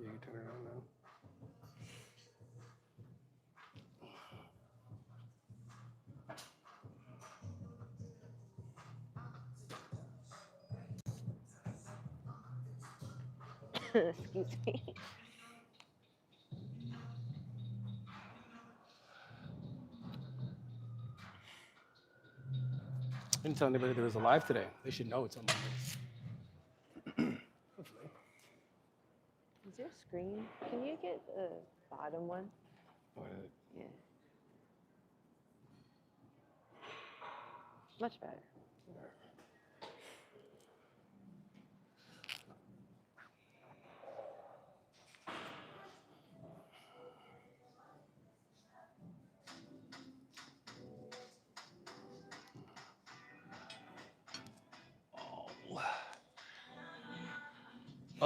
you can turn it on now. Excuse me. I didn't tell anybody there was a live today. They should know it's on Monday. Hopefully. Is your screen? Can you get the bottom one? Yeah. Much better.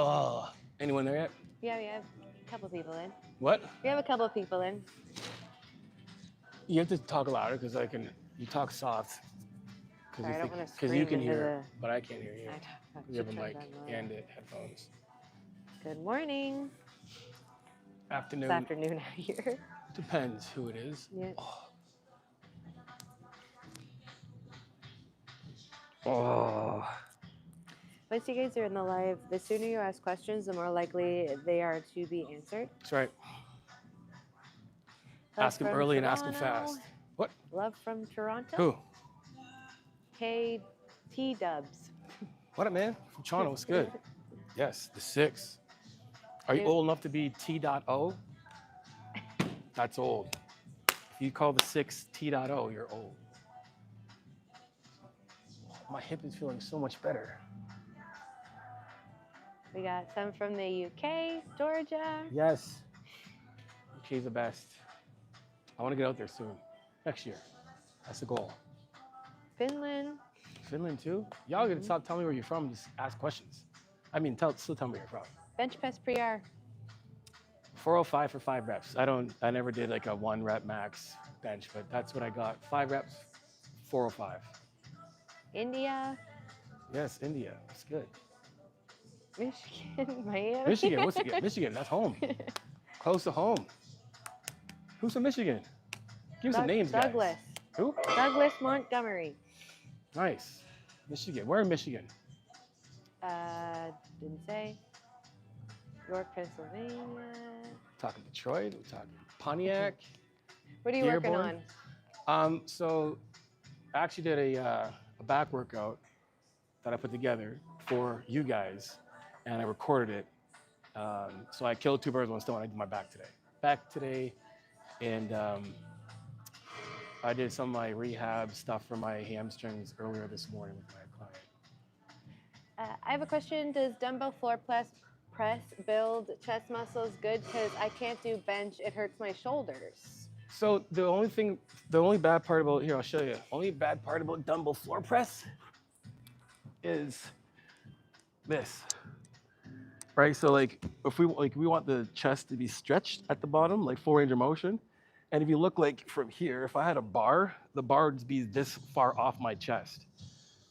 Oh, anyone there yet? Yeah, we have a couple people in. What? We have a couple people in. You have to talk louder because you talk soft. Sorry, I don't want to Because scream you can into hear, but I can't hear you. I You have a should mic turn it on. and headphones. Good morning. Afternoon. It's afternoon out here. Depends who it is. Yeah. Oh. Once you guys are in the live, the sooner you ask questions, the more likely they are to be answered. That's right. Love Ask them from early and ask them Toronto. fast. What? Love from Toronto. Who? KT Dubs. What up, man? From Toronto. It's good. Yes, the 6. Are you old enough to be T.O? That's old. If you call the 6 T.O, you're old. My hip is feeling so much better. We got some from the UK, Georgia. Yes. UK's the best. I want to get out there soon. Next year. That's the goal. Finland. Finland too? Y'all gotta stop telling me where you're from. Just ask questions. I mean, still tell me where you're from. Bench press pre-R. 405 for 5 reps. I never did like a 1 rep max bench, but that's what I got. 5 reps, 405. India. Yes, India. That's good. Michigan. Miami. Michigan. What's it? Michigan. That's home. Close to home. Who's from Michigan? Give me some names, guys. Douglas. Who? Douglas Montgomery. Nice. Michigan. Where in Michigan? Didn't say. York, Pennsylvania. Talking Detroit. We're talking Pontiac. What are you working on? So I actually did a back workout that I put together for you guys, and I recorded it. So I killed 2 birds with 1 stone. I did my back today, and I did some of my rehab stuff for my hamstrings earlier this morning with my client. I have a question. Does dumbbell floor press build chest muscles good? Because I can't do bench. It hurts my shoulders. So the only bad part about, here, I'll show you. Only bad part about dumbbell floor press is this, right? So like, if we want the chest to be stretched at the bottom, like full range of motion. And if you look like from here, if I had a bar, the bar would be this far off my chest,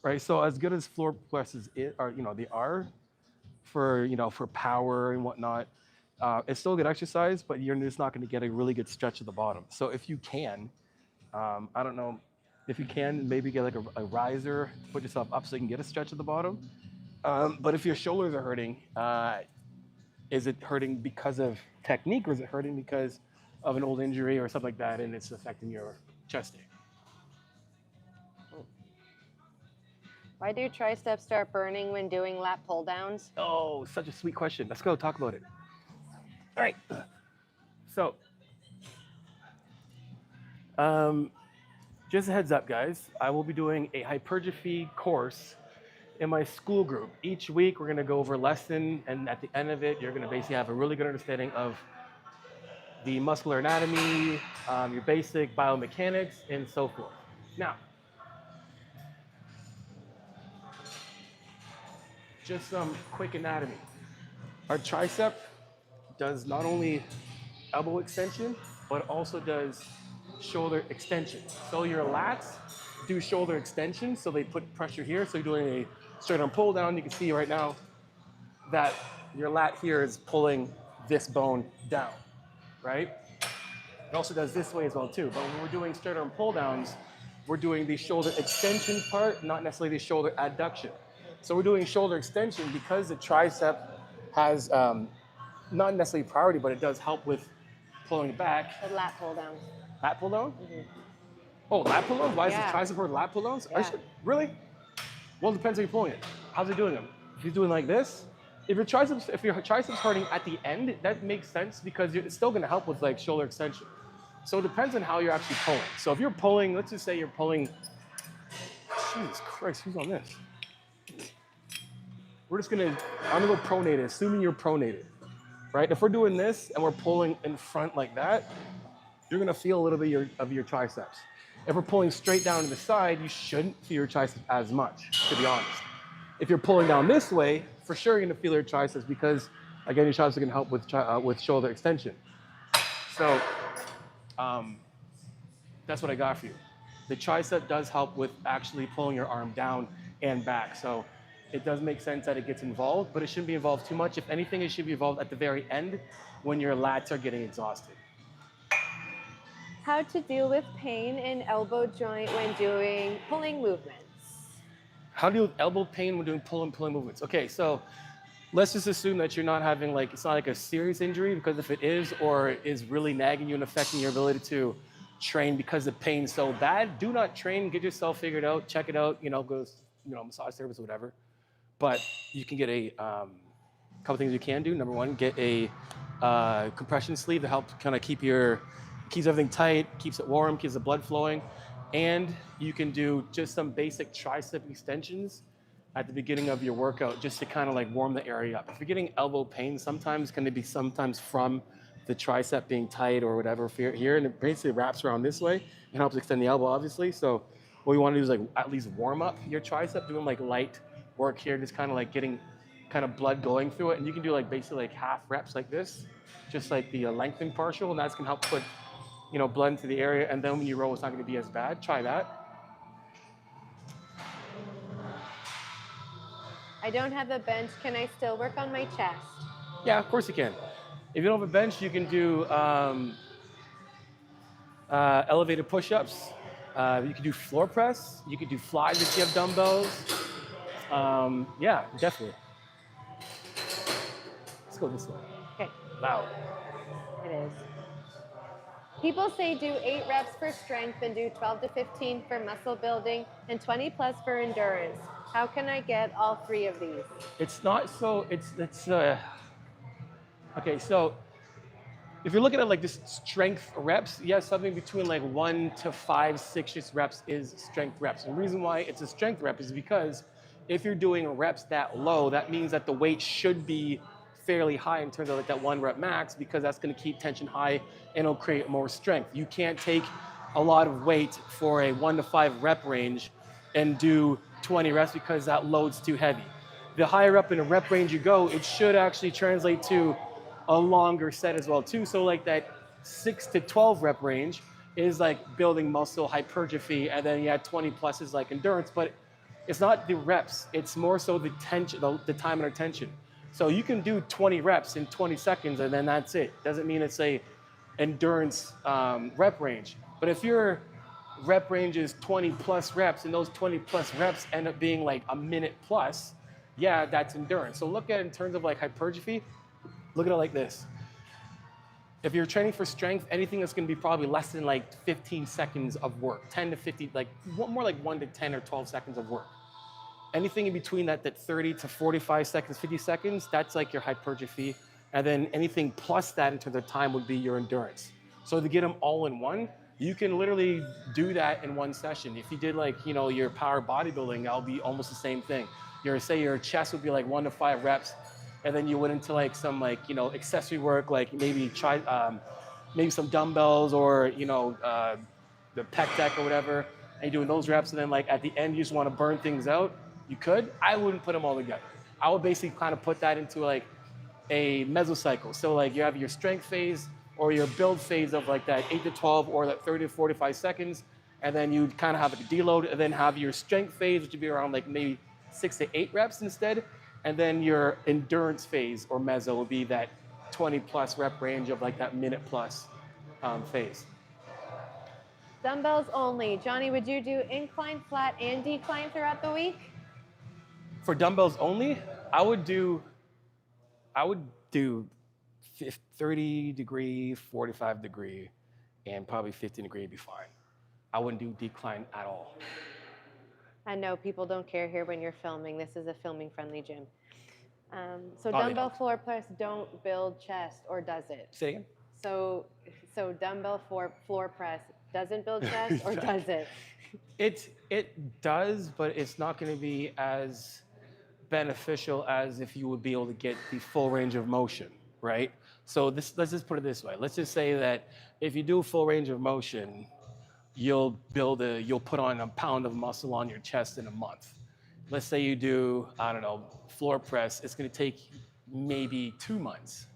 right? So as good as floor presses are, they are for power and whatnot, it's still a good exercise, but you're just not going to get a really good stretch at the bottom. So if you can, I don't know, if you can, maybe get like a riser, put yourself up so you can get a stretch at the bottom. But if your shoulders are hurting, is it hurting because of technique, or is it hurting because of an old injury or something like that, and it's affecting your chest day? Why do triceps start burning when doing lat pull downs? Oh, such a sweet question. Let's go talk about it. All right. So, just a heads up, guys. I will be doing a hypertrophy course in my school group. Each week, we're going to go over a lesson, and at the end of it, you're going to basically have a really good understanding of the muscular anatomy, your basic biomechanics, and so forth. Now, just some quick anatomy. Our tricep does not only elbow extension, but also does shoulder extension. So your lats do shoulder extension, so they put pressure here. So you're doing a straight arm pull down. You can see right now that your lat here is pulling this bone down, right? It also does this way as well too. But when we're doing straight arm pull downs, we're doing the shoulder extension part, not necessarily the shoulder adduction. So we're doing shoulder extension because the tricep has not necessarily priority, but it does help with pulling it back. The lat pull downs. Lat pull down? Mm-hmm. Oh, lat pull downs? Why is Yeah. the tricep hurt lat pull downs? Yeah. Really? Well, it depends how you're pulling it. How's it doing them? If you're doing like this, if your triceps hurting at the end, that makes sense because it's still going to help with like shoulder extension. So it depends on how you're actually pulling. So if you're pulling, let's just say you're pulling, Jesus Christ, who's on this? I'm gonna go pronated, assuming you're pronated, right? If we're doing this and we're pulling in front like that, you're gonna feel a little bit of your triceps. If we're pulling straight down to the side, you shouldn't feel your triceps as much, to be honest. If you're pulling down this way, for sure you're gonna feel your triceps because, again, your triceps are gonna help with shoulder extension. So that's what I got for you. The tricep does help with actually pulling your arm down and back. So it does make sense that it gets involved, but it shouldn't be involved too much. If anything, it should be involved at the very end when your lats are getting exhausted. How to deal with pain in elbow joint when doing pulling movements. How to deal with elbow pain when doing pulling movements? Okay, so let's just assume that you're not having it's not like a serious injury, because if it is or is really nagging you and affecting your ability to train because the pain's so bad, do not train, get yourself figured out, check it out, go, massage therapist or whatever. But you can get a couple things you can do. Number one, get a compression sleeve to help kind of keeps everything tight, keeps it warm, keeps the blood flowing. And you can do just some basic tricep extensions at the beginning of your workout just to kind of warm the area up. If you're getting elbow pain, sometimes from the tricep being tight or whatever here, and it basically wraps around this way and helps extend the elbow, obviously. So what you want to do is at least warm up your tricep, doing light work here, just kind of getting kind of blood going through it. And you can do basically half reps like this, just the lengthened partial, and that's gonna help put blood into the area. And then when you roll, it's not gonna be as bad. Try that. I don't have a bench. Can I still work on my chest? Yeah, of course you can. If you don't have a bench, you can do elevated push-ups. You can do floor press. You can do flies if you have dumbbells. Yeah, definitely. Let's go this way. Okay. Wow. It is. People say do 8 reps for strength and do 12 to 15 for muscle building and 20 plus for endurance. How can I get all 3 of these? It's not so, okay, so if you're looking at just strength reps, yes, something between 1 to 5, 6 reps is strength reps. And the reason why it's a strength rep is because if you're doing reps that low, that means that the weight should be fairly high in terms of that 1 rep max, because that's going to keep tension high and it'll create more strength. You can't take a lot of weight for a 1 to 5 rep range and do 20 reps because that load's too heavy. The higher up in a rep range you go, it should actually translate to a longer set as well too. So that 6 to 12 rep range is building muscle hypertrophy, and then 20 plus is endurance, but it's not the reps, it's more so the tension, the time under tension. So you can do 20 reps in 20 seconds and then that's it. Doesn't mean it's a endurance rep range. But if your rep range is 20 plus reps and those 20 plus reps end up being a minute plus, yeah, that's endurance. So look at it in terms of hypertrophy, look at it like this. If you're training for strength, anything that's gonna be probably less than 15 seconds of work, 10 to 50, more 1 to 10 or 12 seconds of work. Anything in between that 30 to 45 seconds, 50 seconds, that's your hypertrophy. And then anything plus that in terms of time would be your endurance. So to get them all in one, you can literally do that in one session. If you did your power bodybuilding, that'll be almost the same thing. Say your chest would be 1 to 5 reps, and then you went into some accessory work, maybe some dumbbells or the pec deck or whatever, and you're doing those reps, and then at the end you just want to burn things out. You could. I wouldn't put them all together. I would basically kind of put that into a mesocycle. So you have your strength phase or your build phase of that 8 to 12 or that 30 to 45 seconds, and then you kind of have a deload, and then have your strength phase, which would be around maybe 6 to 8 reps instead, and then your endurance phase or meso would be that 20 plus rep range of like that minute plus phase. Dumbbells only. Johnny, would you do incline, flat, and decline throughout the week? For dumbbells only, I would do 30 degree, 45 degree, and probably 15 degree would be fine. I wouldn't do decline at all. I know people don't care here when you're filming. This is a filming friendly gym. So Oh, they dumbbell don't. floor press don't build chest, or does it? Say again? So dumbbell floor press doesn't build chest, or does it? It does, but it's not going to be as beneficial as if you would be able to get the full range of motion, right? So let's just put it this way. Let's just say that if you do full range of motion, you'll put on a pound of muscle on your chest in a month. Let's say you do, I don't know, floor press, it's going to take maybe 2 months.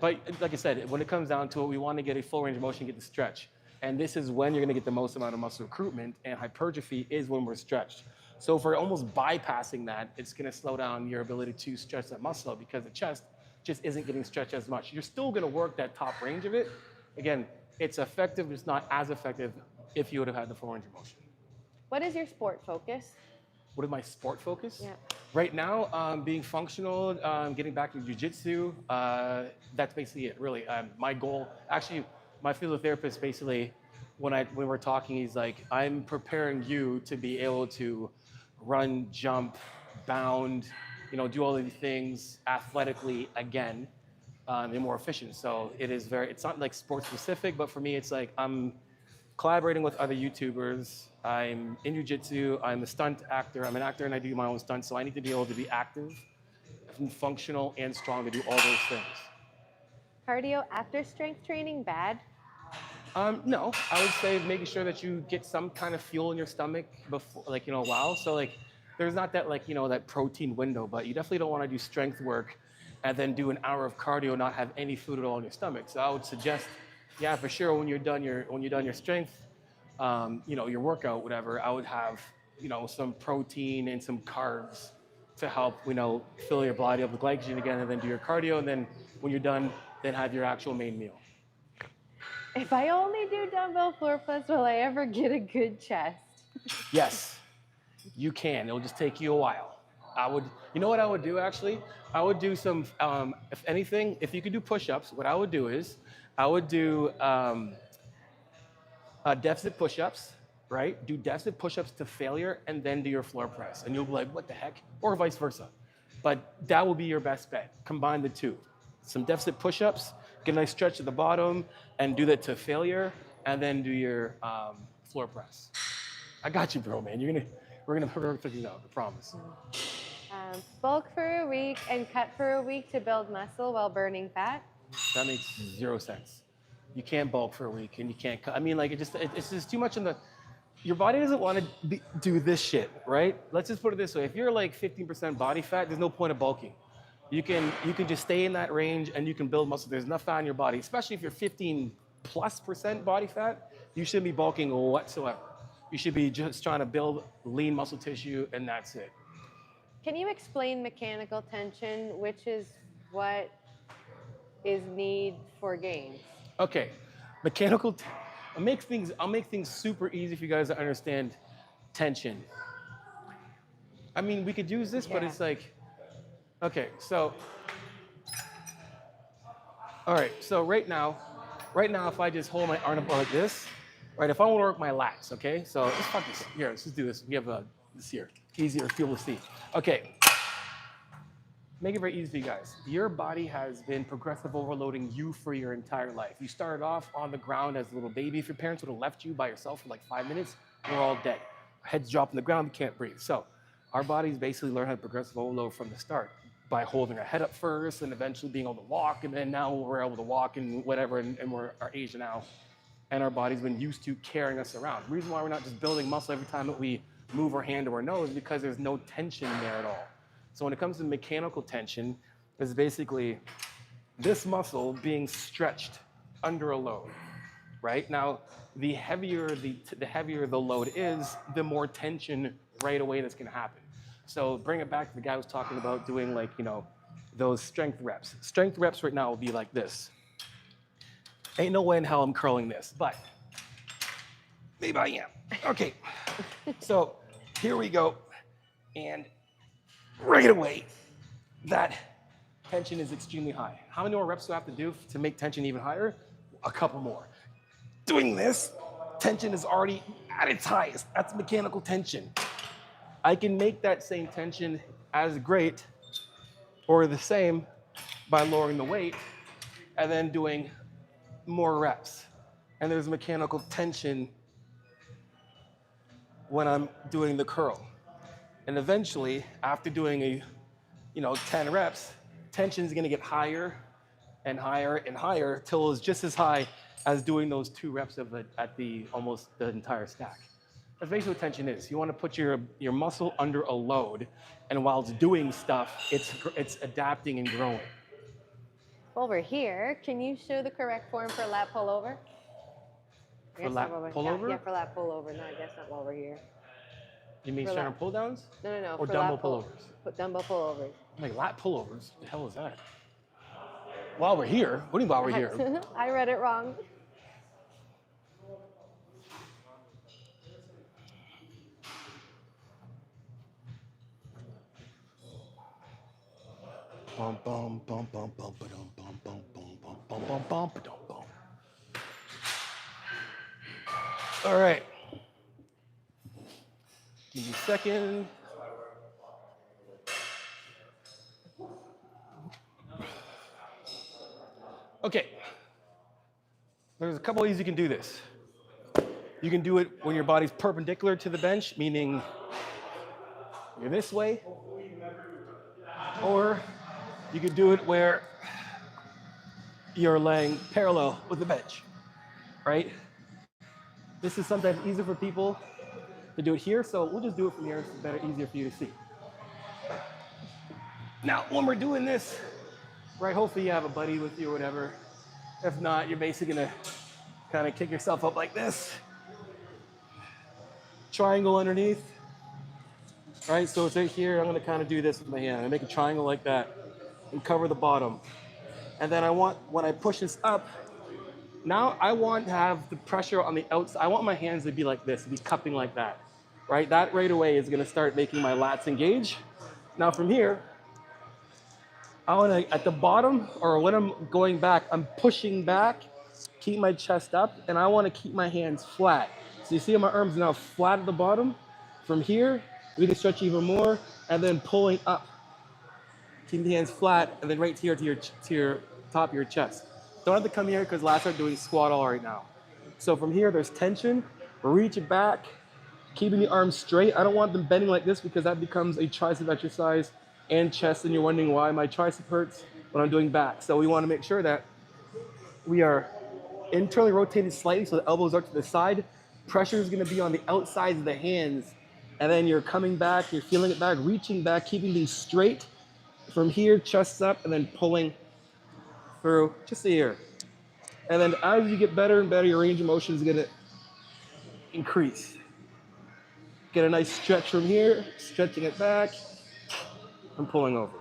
But like I said, when it comes down to it, we want to get a full range of motion, get the stretch. And this is when you're going to get the most amount of muscle recruitment, and hypertrophy is when we're stretched. So if we're almost bypassing that, it's going to slow down your ability to stretch that muscle because the chest just isn't getting stretched as much. You're still going to work that top range of it. Again, it's effective, but it's not as effective if you would have had the full range of motion. What is your sport focus? What is my sport focus? Yeah. Right now, being functional, getting back to jiu-jitsu, that's basically it, really. My goal, actually, my physiotherapist basically, when we're talking, he's like, I'm preparing you to be able to run, jump, bound, do all of these things athletically again, and more efficient. So it's not like sport specific, but for me, it's like I'm collaborating with other YouTubers. I'm in jiu-jitsu, I'm a stunt actor, I'm an actor and I do my own stunts, so I need to be able to be active, and functional, and strong to do all those things. Cardio after strength training bad? No, I would say making sure that you get some kind of fuel in your stomach before, a while. So there's not that that protein window, but you definitely don't want to do strength work and then do an hour of cardio and not have any food at all in your stomach. So I would suggest, yeah, for sure, when you're done your strength, your workout, whatever, I would have, some protein and some carbs to help, fill your body up with glycogen again, and then do your cardio, and then when you're done, then have your actual main meal. If I only do dumbbell floor press, will I ever get a good chest? Yes, you can. It'll just take you a while. You know what I would do actually? I would do some, if anything, if you could do push-ups, what I would do is, I would do deficit push-ups, right? Do deficit push-ups to failure and then do your floor press. And you'll be like, what the heck? Or vice versa. But that will be your best bet. Combine the two. Some deficit push-ups, get a nice stretch at the bottom, and do that to failure, and then do your floor press. I got you, bro, man. We're gonna figure it out, I promise. Bulk for a week and cut for a week to build muscle while burning fat? That makes zero sense. You can't bulk for a week and you can't cut. I mean, it's just too much your body doesn't want to do this shit, right? Let's just put it this way. If you're like 15% body fat, there's no point of bulking. You can just stay in that range and you can build muscle. There's enough fat in your body, especially if you're 15+% body fat, you shouldn't be bulking whatsoever. You should be just trying to build lean muscle tissue, and that's it. Can you explain mechanical tension, which is what is need for gains? Okay, I'll make things super easy for you guys to understand tension. I mean, we could use this, but it's like, okay, so, all right, so right now, if I just hold my arm up like this, right, if I want to work my lats, okay, so let's fuck this. Here, let's just do this. We have this here, easier for people to see. Okay, make it very easy for you guys. Your body has been progressive overloading you for your entire life. You started off on the ground as a little baby. If your parents would have left you by yourself for like 5 minutes, we're all dead. Our heads drop on the ground, we can't breathe. So our bodies basically learn how to progressive overload from the start by holding our head up first and eventually being able to walk. And then now we're able to walk and whatever, and we're our age now. And our body's been used to carrying us around. The reason why we're not just building muscle every time that we move our hand or our nose is because there's no tension there at all. So when it comes to mechanical tension, it's basically this muscle being stretched under a load, right? Now, the heavier the load is, the more tension right away that's gonna happen. So bring it back to the guy who was talking about doing those strength reps. Strength reps right now will be like this. Ain't no way in hell I'm curling this, but maybe I am. Okay, so here we go. And right away, that tension is extremely high. How many more reps do I have to do to make tension even higher? A couple more. Doing this, tension is already at its highest. That's mechanical tension. I can make that same tension as great or the same by lowering the weight and then doing more reps. And there's mechanical tension when I'm doing the curl. And eventually, after doing 10 reps, tension is gonna get higher and higher and higher till it's just as high as doing those 2 reps of it at almost the entire stack. That's basically what tension is. You want to put your muscle under a load, and while it's doing stuff, it's adapting and growing. Over here, can you show the correct form for lat pullover? For lat pullover? Yeah, for lat pullover. No, I guess not while we're here. You mean center pull downs? No. Or dumbbell pullovers? Dumbbell pullovers. Like lat pullovers? What the hell is that? While we're here? What do you mean while we're here? I read it wrong. Bum bum bum bum bum bum bum bum bum bum bum bum bum bum. All right. Give me a second. Okay. There's a couple ways you can do this. You can do it when your body's perpendicular to the bench, meaning you're this way, or you could do it where you're laying parallel with the bench, right? This is sometimes easier for people to do it here, so we'll just do it from here. It's better, easier for you to see. Now, when we're doing this, right, hopefully you have a buddy with you or whatever. If not, you're basically gonna kind of kick yourself up like this. Triangle underneath, right? So it's right here. I'm gonna kind of do this with my hand. I make a triangle like that and cover the bottom. And then when I push this up, now I want to have the pressure on the outside. I want my hands to be like this, to be cupping like that, right? That right away is gonna start making my lats engage. Now from here, I wanna, at the bottom, or when I'm going back, I'm pushing back, keep my chest up, and I wanna keep my hands flat. So you see my arms now flat at the bottom. From here, we can stretch even more, and then pulling up. Keep the hands flat, and then right here to your top of your chest. Don't have to come here because last I'm doing squat all right now. So from here, there's tension. Reach it back, keeping the arms straight. I don't want them bending like this because that becomes a tricep exercise and chest, and you're wondering why my tricep hurts when I'm doing back. So we want to make sure that we are internally rotated slightly so the elbows are to the side. Pressure is going to be on the outsides of the hands, and then you're coming back, you're feeling it back, reaching back, keeping these straight. From here, chest up, and then pulling through just the ear. And then as you get better and better, your range of motion is going to increase. Get a nice stretch from here, stretching it back, and pulling over.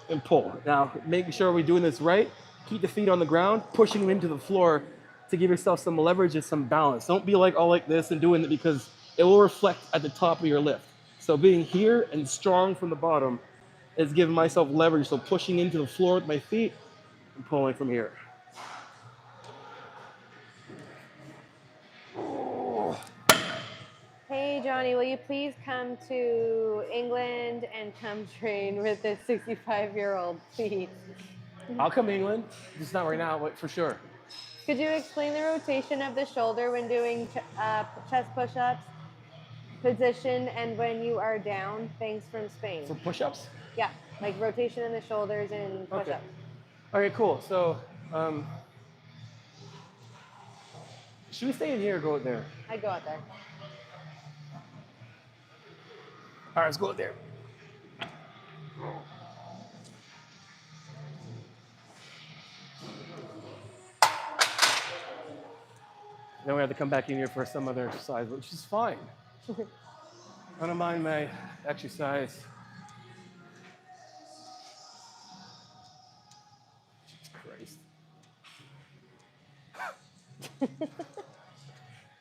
And pull. Now, making sure we're doing this right, keep the feet on the ground, pushing them into the floor to give yourself some leverage and some balance. Don't be like all like this and doing it because it will reflect at the top of your lift. So being here and strong from the bottom is giving myself leverage. So pushing into the floor with my feet and pulling from here. Hey, Johnny, will you please come to England and come train with this 65-year-old, please? I'll come to England. Just not right now, but for sure. Could you explain the rotation of the shoulder when doing chest push-ups, position, and when you are down? Thanks from Spain. For push-ups? Yeah, like rotation in the shoulders and push-ups. Okay. Okay, cool. So, should we stay in here or go out there? I'd go out there. All right, let's go out there. Then we have to come back in here for some other exercise, which is fine. I don't mind my exercise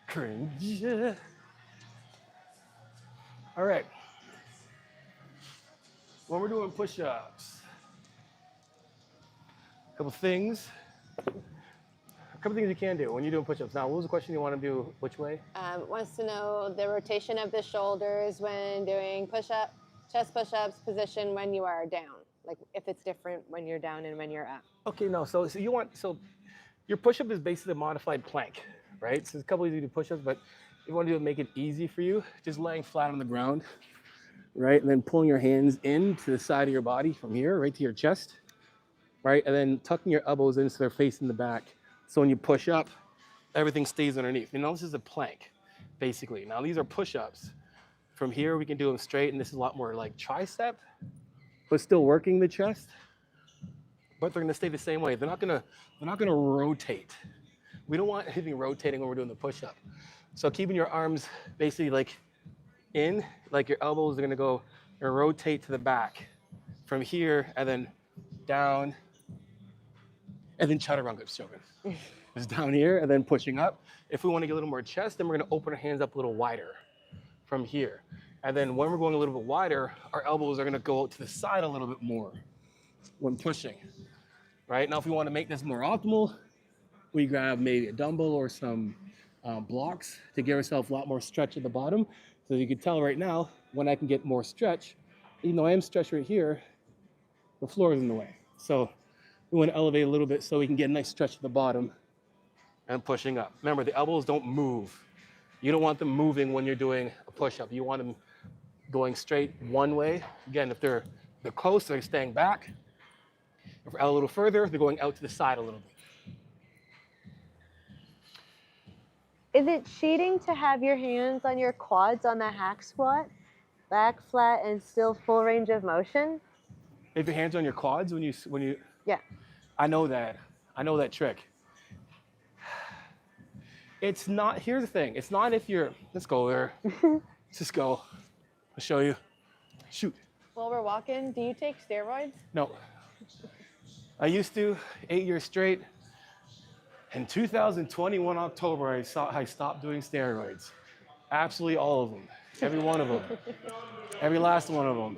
Cringe. All right. When we're doing push-ups, a couple things you can do when you're doing push-ups. Now, what was the question you want to do? Which way? Wants to know the rotation of the shoulders when doing push-up, chest push-ups, position when you are down. Like if it's different when you're down and when you're up. Okay, no. So your push-up is basically a modified plank, right? So there's a couple easy to do push-ups, but if you want to do it, make it easy for you, just laying flat on the ground, right? And then pulling your hands in to the side of your body from here, right to your chest, right? And then tucking your elbows in so they're facing the back. So when you push up, everything stays underneath. You know, this is a plank, basically. Now these are push-ups. From here, we can do them straight, and this is a lot more like tricep, but still working the chest. But they're gonna stay the same way. They're not gonna rotate. We don't want anything rotating when we're doing the push-up. So keeping your arms basically like in, like your elbows are gonna go and rotate to the back from here, and then down, and then chaturanga, just joking. It's down here and then pushing up. If we want to get a little more chest, then we're going to open our hands up a little wider from here. And then when we're going a little bit wider, our elbows are going to go out to the side a little bit more when pushing, right? Now, if we want to make this more optimal, we grab maybe a dumbbell or some blocks to give ourselves a lot more stretch at the bottom. So you can tell right now, when I can get more stretch, even though I am stretched right here, the floor is in the way. So we want to elevate a little bit so we can get a nice stretch at the bottom and pushing up. Remember, the elbows don't move. You don't want them moving when you're doing a push-up. You want them going straight one way. Again, if they're close, they're staying back. If we're out a little further, they're going out to the side a little bit. Is it cheating to have your hands on your quads on the hack squat, back flat and still full range of motion? If your hands on your quads when you Yeah. I know that trick. It's not, here's the thing. It's not if you're, let's go there. Let's just go. I'll show you. Shoot. While we're walking, do you take steroids? No. I used to, 8 years straight. In 2021 October, I stopped doing steroids. Absolutely all of them. Every one of them. Every last one of them.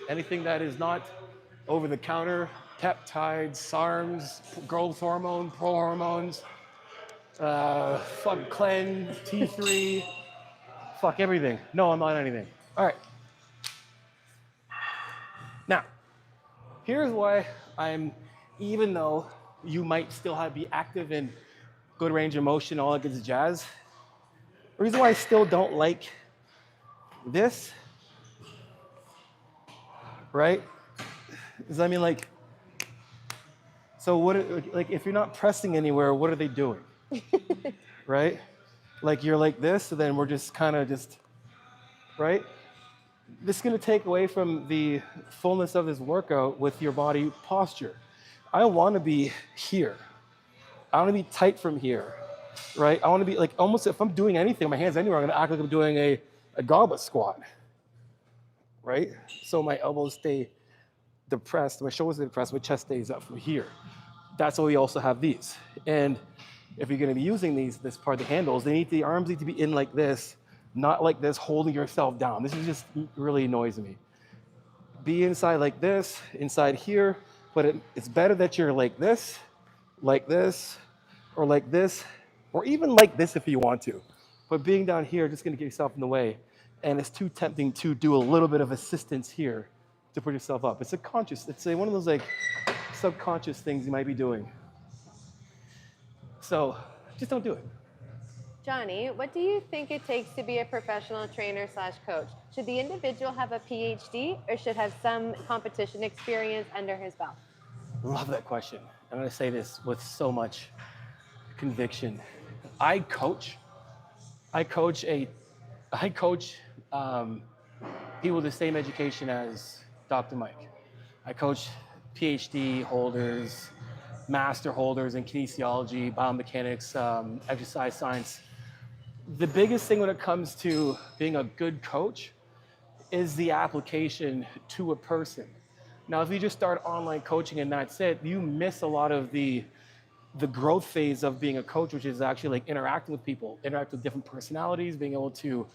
Anything that is not over the counter, peptides, SARMs, growth hormone, pro hormones, fuck cleanse, T3, fuck everything. No, I'm not anything. All right. Now, here's why even though you might still be active in good range of motion, all that good jazz, the reason why I still don't like this, right, is so if you're not pressing anywhere, what are they doing? Right? Like you're like this, so then we're just kind of right? This is going to take away from the fullness of this workout with your body posture. I want to be here. I want to be tight from here, right? I want to be like almost, if I'm doing anything, my hands anywhere, I'm going to act like I'm doing a goblet squat, right? So my elbows stay depressed, my shoulders stay depressed, my chest stays up from here. That's why we also have these. And if you're going to be using this part of the handles, the arms need to be in like this, not like this, holding yourself down. This is just really annoys me. Be inside like this, inside here, but it's better that you're like this, or even like this if you want to. But being down here, just going to get yourself in the way. And it's too tempting to do a little bit of assistance here to put yourself up. It's one of those like subconscious things you might be doing. So just don't do it. Johnny, what do you think it takes to be a professional trainer/coach? Should the individual have a PhD or should have some competition experience under his belt? Love that question. I'm going to say this with so much conviction. I coach people with the same education as Dr. Mike. I coach PhD holders, master holders in kinesiology, biomechanics, exercise science. The biggest thing when it comes to being a good coach is the application to a person. Now, if you just start online coaching and that's it, you miss a lot of the the growth phase of being a coach, which is actually like interacting with people, interacting with different personalities, being able to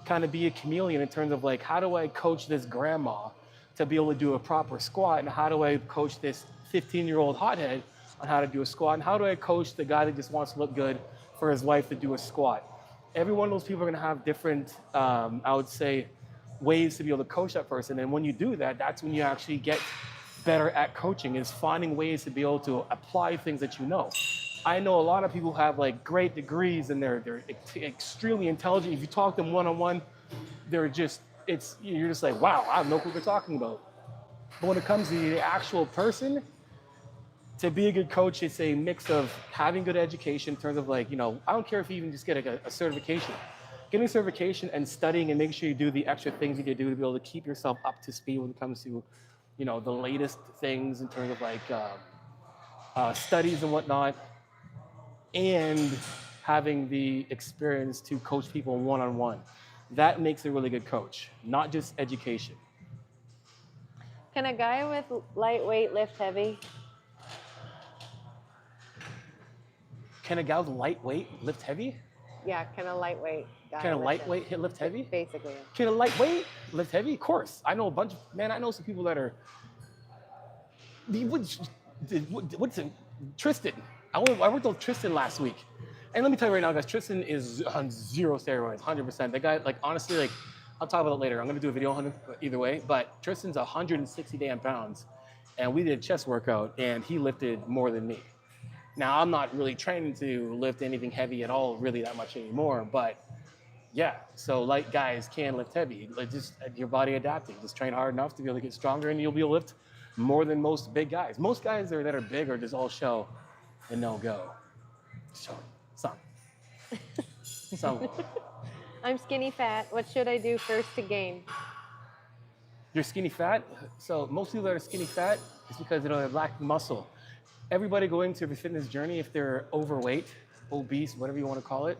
kind of be a chameleon in terms of like, how do I coach this grandma to be able to do a proper squat? And how do I coach this 15-year-old hothead on how to do a squat? And how do I coach the guy that just wants to look good for his wife to do a squat? Every one of those people are going to have different, I would say, ways to be able to coach that person. And when you do that, that's when you actually get better at coaching, is finding ways to be able to apply things that you know. I know a lot of people who have like great degrees and they're extremely intelligent. If you talk to them one-on-one, you're just like, wow, I don't know what they're talking about. But when it comes to the actual person, to be a good coach, it's a mix of having good education in terms of like, I don't care if you even just get a certification. Getting a certification and studying and making sure you do the extra things you need to do to be able to keep yourself up to speed when it comes to, the latest things in terms of like studies and whatnot, and having the experience to coach people one-on-one. That makes a really good coach, not just education. Can a guy with lightweight lift heavy? Can a guy with lightweight lift heavy? Yeah, can a lightweight guy Can a lift lightweight heavy? lift heavy? Basically. Can a lightweight lift heavy? Of course. I know I know some people that are, what's it? Tristan. I worked with Tristan last week. And let me tell you right now, guys, Tristan is on zero steroids, 100%. That guy, like, honestly, like, I'll talk about it later. I'm going to do a video on him either way. But Tristan's 160 damn pounds. And we did a chest workout, and he lifted more than me. Now, I'm not really training to lift anything heavy at all really that much anymore. But, yeah, so light guys can lift heavy. Like, just your body adapting. Just train hard enough to be able to get stronger, and you'll be able to lift more than most big guys. Most guys that are big are just all show and no go. Show. Some. I'm skinny fat. What should I do first to gain? You're skinny fat. So most people that are skinny fat is because they're lacking muscle. Everybody going through the fitness journey, if they're overweight, obese, whatever you want to call it,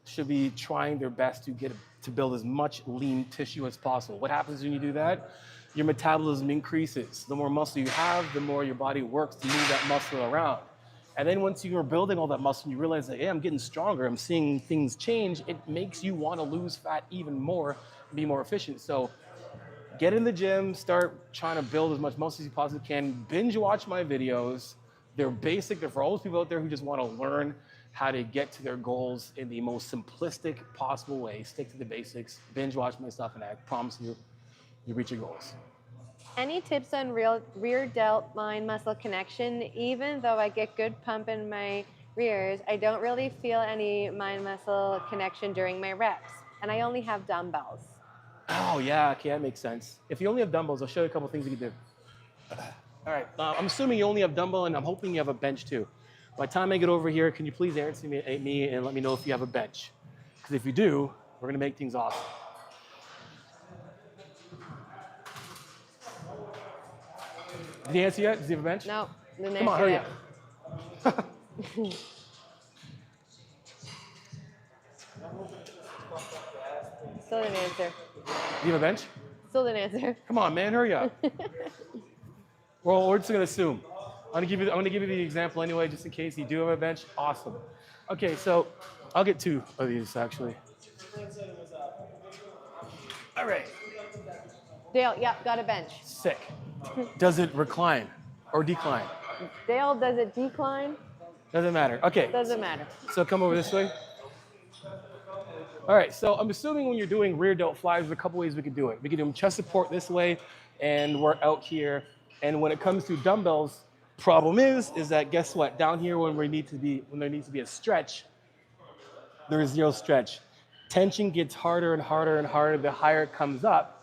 should be trying their best to build as much lean tissue as possible. What happens when you do that? Your metabolism increases. The more muscle you have, the more your body works to move that muscle around. And then once you're building all that muscle, you realize that, hey, I'm getting stronger, I'm seeing things change, it makes you want to lose fat even more, be more efficient. So get in the gym, start trying to build as much muscle as you possibly can, binge watch my videos. They're basic, they're for all those people out there who just want to learn how to get to their goals in the most simplistic possible way. Stick to the basics, binge watch my stuff, and I promise you, you reach your goals. Any tips on rear delt mind muscle connection? Even though I get good pump in my rears, I don't really feel any mind muscle connection during my reps, and I only have dumbbells. Oh yeah, okay, that makes sense. If you only have dumbbells, I'll show you a couple things you can do. All right, I'm assuming you only have dumbbell, and I'm hoping you have a bench too. By the time I get over here, can you please answer me and let me know if you have a bench? Because if you do, we're gonna make things awesome. Did he answer yet? Does he have a bench? No, didn't Come on, answer hurry yet. up. Still didn't answer. Do you have a bench? Still didn't answer. Come on, man, hurry up. Well, we're just gonna assume. I'm gonna give you the example anyway, just in case you do have a bench. Awesome. Okay, so I'll get two of these actually. All right. Dale, yeah, got a bench. Sick. Does it recline or decline? Dale, does it decline? Doesn't matter. Okay. Doesn't matter. So come over this way. All right, so I'm assuming when you're doing rear delt flies, there's a couple ways we could do it. We could do them chest support this way, and we're out here. And when it comes to dumbbells, problem is that guess what? Down here when there needs to be a stretch, there is zero stretch. Tension gets harder and harder and harder the higher it comes up.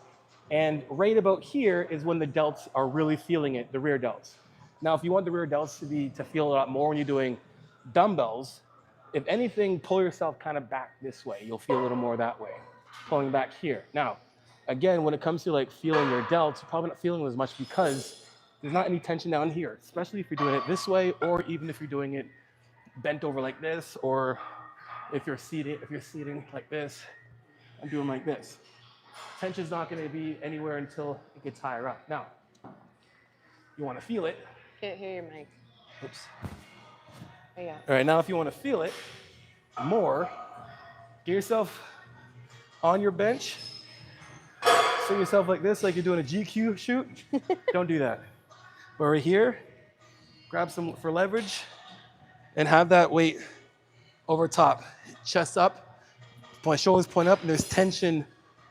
And right about here is when the delts are really feeling it, the rear delts. Now, if you want the rear delts to feel a lot more when you're doing dumbbells, if anything, pull yourself kind of back this way. You'll feel a little more that way, pulling back here. Now, again, when it comes to like feeling your delts, you're probably not feeling them as much because there's not any tension down here, especially if you're doing it this way, or even if you're doing it bent over like this, or if you're seating like this and doing like this. Tension's not going to be anywhere until it gets higher up. Now, you want to feel it. Can't hear your mic. Oops. Yeah. All right, now if you want to feel it more, get yourself on your bench. Sit yourself like this, like you're doing a GQ shoot. Don't do that. But right here, grab some for leverage and have that weight over top. Chest up, my shoulders point up, and there's tension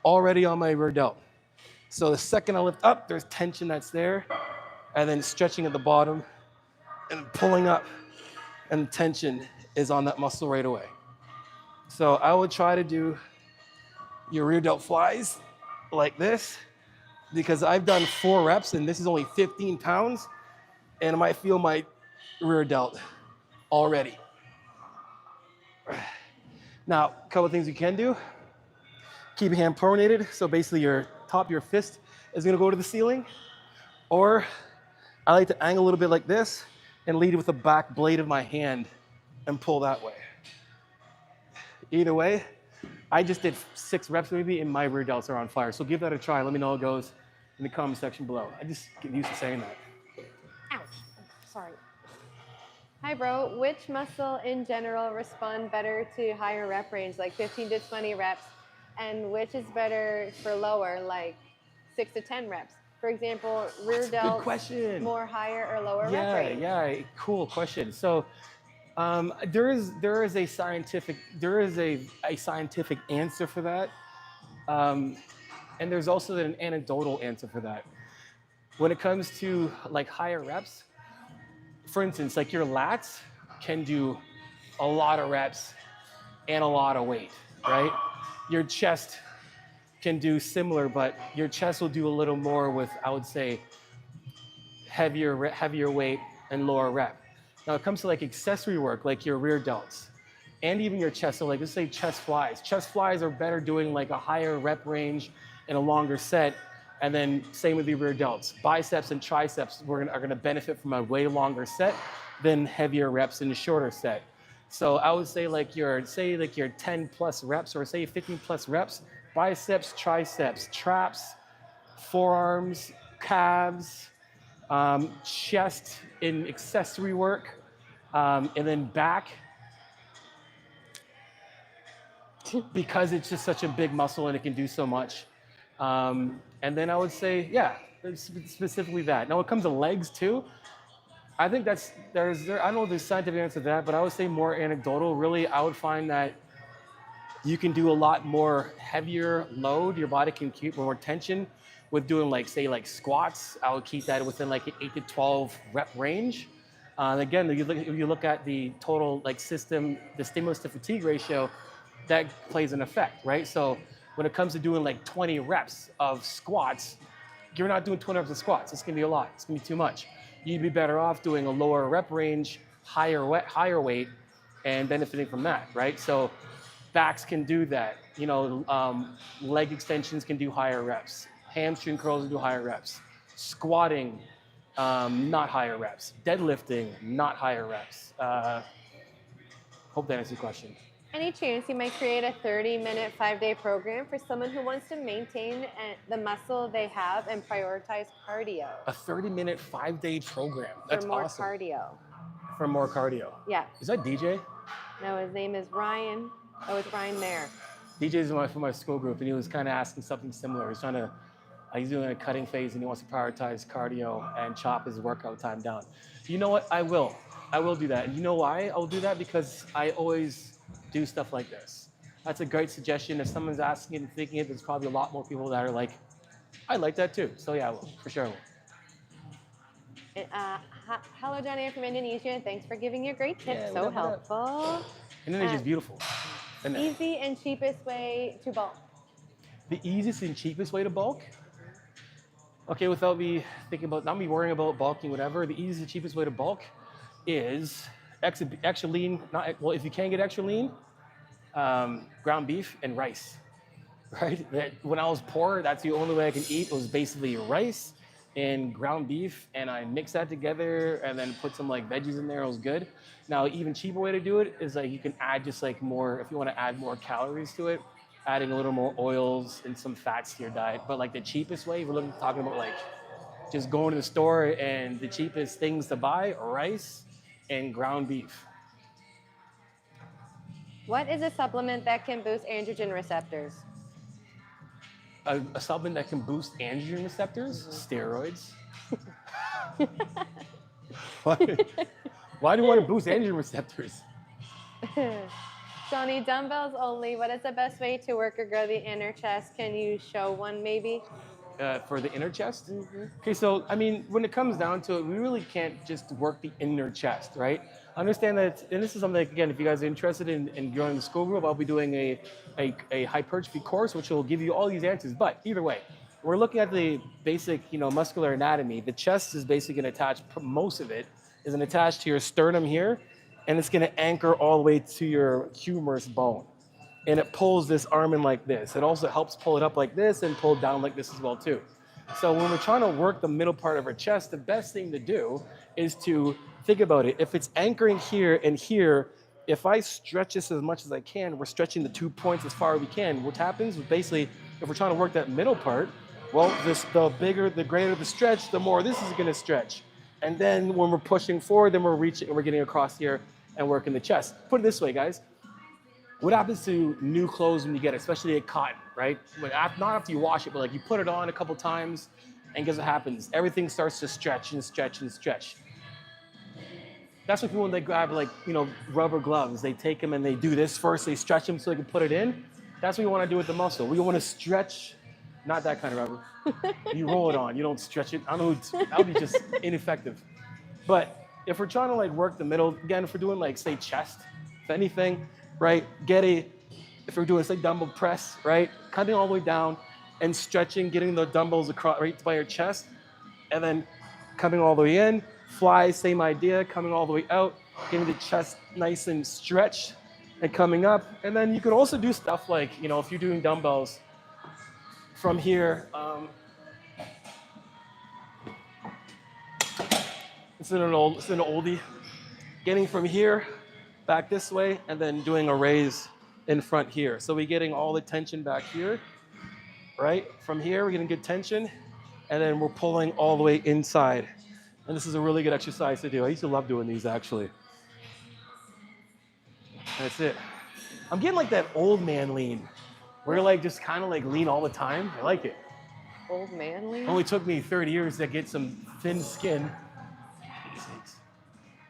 already on my rear delt. So the second I lift up, there's tension that's there, and then stretching at the bottom and pulling up, and tension is on that muscle right away. So I would try to do your rear delt flies like this, because I've done 4 reps and this is only 15 pounds, and I might feel my rear delt already. Now, a couple of things you can do. Keep your hand pronated, so basically your top of your fist is gonna go to the ceiling, or I like to angle a little bit like this and lead with the back blade of my hand and pull that way. Either way, I just did 6 reps maybe and my rear delts are on fire. So give that a try. Let me know how it goes in the comment section below. I just get used to saying that. Ouch. Sorry. Hi, bro. Which muscle in general respond better to higher rep range, like 15 to 20 reps? And which is better for lower, like 6 to 10 reps? For example, rear delt, Good question. more higher or lower rep range? Yeah, cool question. So there is a scientific answer for that, and there's also an anecdotal answer for that. When it comes to like higher reps, for instance, like your lats can do a lot of reps and a lot of weight, right? Your chest can do similar, but your chest will do a little more with, I would say, heavier weight and lower rep. Now it comes to like accessory work, like your rear delts and even your chest. So like let's say chest flies. Chest flies are better doing like a higher rep range and a longer set. And then same with the rear delts. Biceps and triceps are gonna benefit from a way longer set than heavier reps in a shorter set. So I would say like your 10 plus reps or say 15 plus reps, biceps, triceps, traps, forearms, calves, chest in accessory work, and then back, because it's just such a big muscle and it can do so much. And then I would say, yeah, specifically that. Now, when it comes to legs too, I think I don't know if there's scientific answer to that, but I would say more anecdotal. Really, I would find that you can do a lot more heavier load. Your body can keep more tension with doing like squats. I would keep that within like an 8 to 12 rep range. Again, if you look at the total like system, the stimulus to fatigue ratio, that plays an effect, right? So when it comes to doing like 20 reps of squats, you're not doing 20 reps of squats. It's gonna be a lot. It's gonna be too much. You'd be better off doing a lower rep range, higher weight, and benefiting from that, right? So backs can do that. You know, leg extensions can do higher reps. Hamstring curls can do higher reps. Squatting, not higher reps. Deadlifting, not higher reps. Hope that answers your question. Any chance you might create a 30-minute, 5-day program for someone who wants to maintain the muscle they have and prioritize cardio? A 30-minute, 5-day program. That's for more awesome. cardio. For more cardio. Yeah. Is that DJ? No, his name is Ryan. Oh, it's Ryan Mayer. DJ's from my school group, and he was kind of asking something similar. He's doing a cutting phase, and he wants to prioritize cardio and chop his workout time down. You know what? I will do that. And you know why I'll do that? Because I always do stuff like this. That's a great suggestion. If someone's asking it and thinking it, there's probably a lot more people that are like, I like that too. So yeah, I will, for sure. Hello, Johnny from Indonesia. Thanks for giving your great tips. Yeah, so helpful. Indonesia's beautiful. Easy and cheapest way to bulk. The easiest and cheapest way to bulk? Okay, without me thinking about, not me worrying about bulking, whatever, the easiest and cheapest way to bulk is extra lean, if you can get extra lean, ground beef and rice, right? When I was poor, that's the only way I could eat was basically rice and ground beef, and I mix that together and then put some like veggies in there. It was good. Now, even cheaper way to do it is like you can add just like more, if you want to add more calories to it, adding a little more oils and some fats to your diet. But like the cheapest way, we're talking about like just going to the store and the cheapest things to buy, rice and ground beef. What is a supplement that can boost androgen receptors? A supplement that can boost androgen receptors? Steroids. Why do you want to boost androgen receptors? Johnny, dumbbells only. What is the best way to work or grow the inner chest? Can you show one maybe? For the inner chest? Okay, so I mean, when it comes down to it, we really can't just work the inner chest, right? Understand that, and this is something, again, if you guys are interested in joining the school group, I'll be doing a hypertrophy course, which will give you all these answers. But either way, we're looking at the basic, muscular anatomy. The chest is basically going to attach, most of it is going to attach to your sternum here, and it's going to anchor all the way to your humerus bone. And it pulls this arm in like this. It also helps pull it up like this and pull it down like this as well too. So when we're trying to work the middle part of our chest, the best thing to do is to think about it. If it's anchoring here and here, if I stretch this as much as I can, we're stretching the 2 points as far as we can. What happens is basically, if we're trying to work that middle part, well, the greater the stretch, the more this is gonna stretch. And then when we're pushing forward, then we're getting across here and working the chest. Put it this way, guys. What happens to new clothes when you get it, especially a cotton, right? Not after you wash it, but like you put it on a couple times, and guess what happens? Everything starts to stretch and stretch and stretch. That's what people, when they grab rubber gloves, they take them and they do this first, they stretch them so they can put it in. That's what you want to do with the muscle. We want to stretch, not that kind of rubber. You roll it on, you don't stretch it. I don't know, that would be just ineffective. But if we're trying to work the middle, again, if we're doing say chest, if anything, right? If we're doing say dumbbell press, right? Cutting all the way down and stretching, getting the dumbbells across right by your chest, and then coming all the way in. Fly, same idea, coming all the way out, getting the chest nice and stretched and coming up. And then you could also do stuff like, if you're doing dumbbells from here, it's an oldie. Getting from here back this way, and then doing a raise in front here. So we're getting all the tension back here, right? From here, we're getting good tension, and then we're pulling all the way inside. And this is a really good exercise to do. I used to love doing these, actually. That's it. I'm getting that old man lean, where you're just kind of lean all the time. I like it. Old man lean? Only took me 30 years to get some thin skin.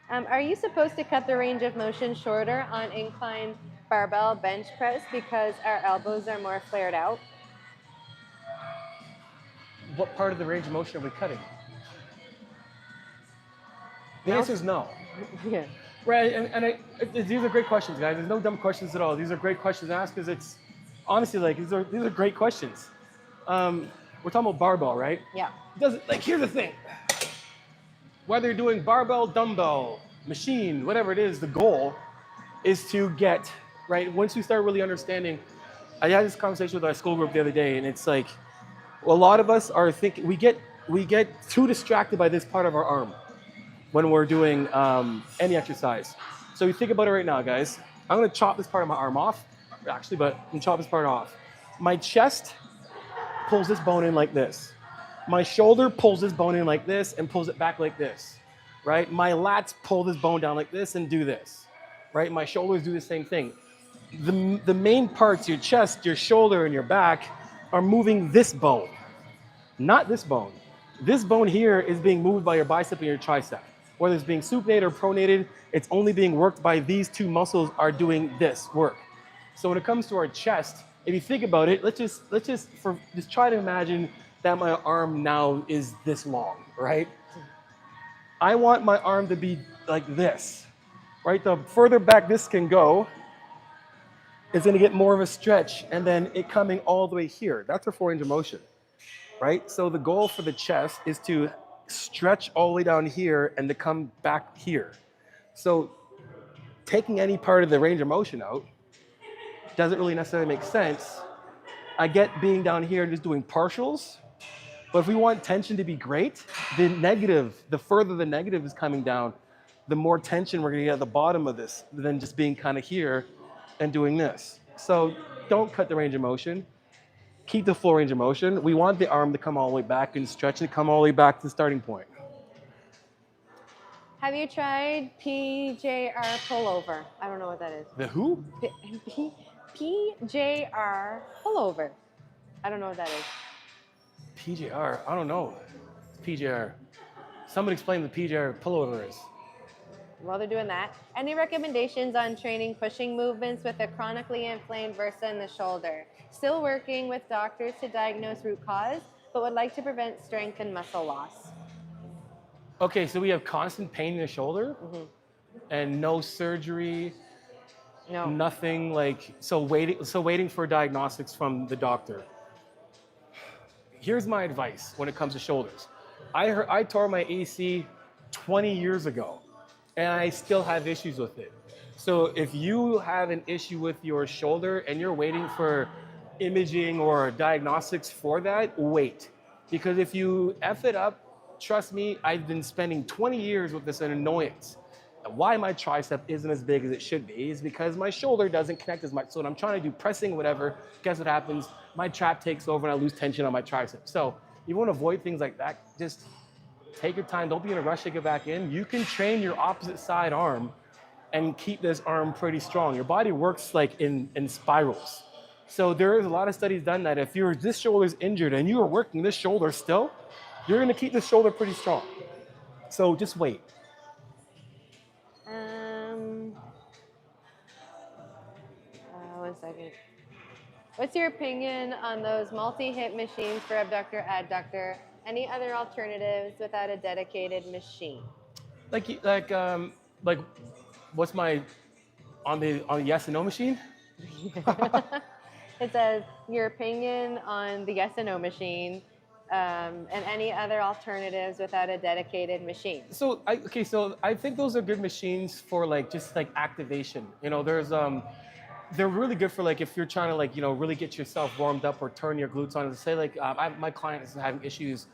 Are you supposed to cut the range of motion shorter on incline barbell bench press because our elbows are more flared out? What part of the range of motion are we cutting? The answer is no. Yeah. Right, and these are great questions, guys. There's no dumb questions at all. These are great questions to ask because it's honestly these are great questions. We're talking about barbell, right? Yeah. Here's the thing. Whether you're doing barbell, dumbbell, machine, whatever it is, the goal is to get, right, once we start really understanding, I had this conversation with our school group the other day, and it's a lot of us are thinking, we get too distracted by this part of our arm when we're doing any exercise. So you think about it right now, guys. I'm gonna chop this part of my arm off, actually, but I'm gonna chop this part off. My chest pulls this bone in like this. My shoulder pulls this bone in like this and pulls it back like this, right? My lats pull this bone down like this and do this, right? My shoulders do the same thing. The main parts, your chest, your shoulder, and your back are moving this bone, not this bone. This bone here is being moved by your bicep and your tricep. Whether it's being supinated or pronated, it's only being worked by these two muscles are doing this work. So when it comes to our chest, if you think about it, let's just try to imagine that my arm now is this long, right? I want my arm to be like this, right? The further back this can go, it's gonna get more of a stretch, and then it coming all the way here. That's our full range of motion, right? So the goal for the chest is to stretch all the way down here and to come back here. So taking any part of the range of motion out doesn't really necessarily make sense. I get being down here and just doing partials, but if we want tension to be great, the further the negative is coming down, the more tension we're gonna get at the bottom of this than just being kind of here and doing this. So don't cut the range of motion. Keep the full range of motion. We want the arm to come all the way back and stretch and come all the way back to the starting point. Have you tried PJR pullover? I don't know what that is. The who? PJR pullover. I don't know what that is. PJR. I don't know. PJR. Somebody explain the PJR pullover is. While they're doing that, any recommendations on training pushing movements with a chronically inflamed bursa in the shoulder? Still working with doctors to diagnose root cause, but would like to prevent strength and muscle loss. Okay, so we have constant pain in the shoulder Mm-hmm. and no surgery, No. nothing like, so waiting for diagnostics from the doctor. Here's my advice when it comes to shoulders. I tore my AC 20 years ago and I still have issues with it. So if you have an issue with your shoulder and you're waiting for imaging or diagnostics for that, wait. Because if you F it up, trust me, I've been spending 20 years with this annoyance. And why my tricep isn't as big as it should be is because my shoulder doesn't connect as much. So when I'm trying to do pressing, whatever, guess what happens? My trap takes over and I lose tension on my tricep. So you want to avoid things like that, just take your time. Don't be in a rush to get back in. You can train your opposite side arm and keep this arm pretty strong. Your body works like in spirals. So there is a lot of studies done that if this shoulder's injured and you are working this shoulder still, you're gonna keep this shoulder pretty strong. So just wait. One second. What's your opinion on those multi-hip machines for abductor, adductor? Any other alternatives without a dedicated machine? Like what's my on the yes and no machine? It says your opinion on the yes and no machine, and any other alternatives without a dedicated machine. So I think those are good machines for like just like activation. You know, they're really good for like if you're trying to like really get yourself warmed up or turn your glutes on. Say like my client is having issues,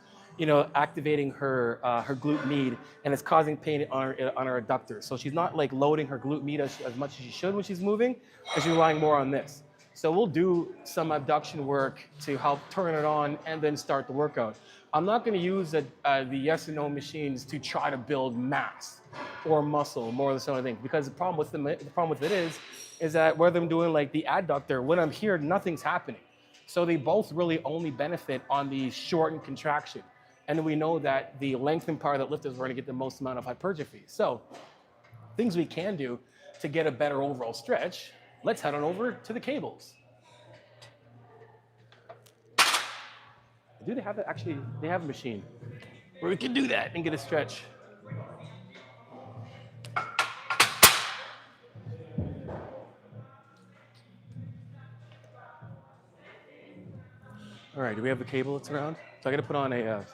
activating her glute med, and it's causing pain on her adductor. So she's not like loading her glute med as much as she should when she's moving, because she's relying more on this. So we'll do some abduction work to help turn it on and then start the workout. I'm not going to use the yes and no machines to try to build mass or muscle more than some other things, because the problem with it is that whether I'm doing like the adductor, when I'm here, nothing's happening. So they both really only benefit on the shortened contraction. And we know that the lengthened part of that lift is where to get the most amount of hypertrophy. So things we can do to get a better overall stretch, let's head on over to the cables. Do they have that? Actually, they have a machine where we can do that and get a stretch. All right, do we have the cable that's around? So I got to put on an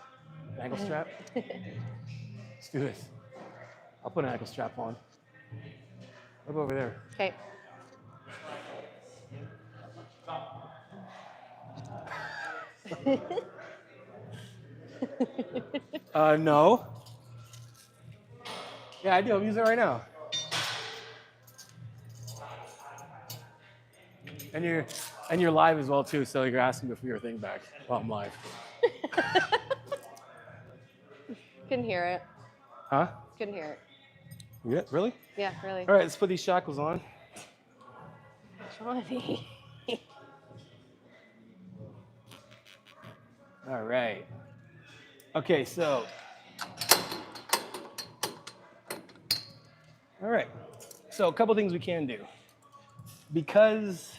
ankle strap. Let's do this. I'll put an ankle strap on. What about over there? Okay. No. Yeah, I do. I'm using it right now. And you're live as well too, so you're asking me for your thing back while I'm live. Couldn't hear it. Huh? Couldn't hear it. Yeah, really? Yeah, really. All right, let's put these shackles on. Johnny. All right. Okay, so. All right. So a couple things we can do. Because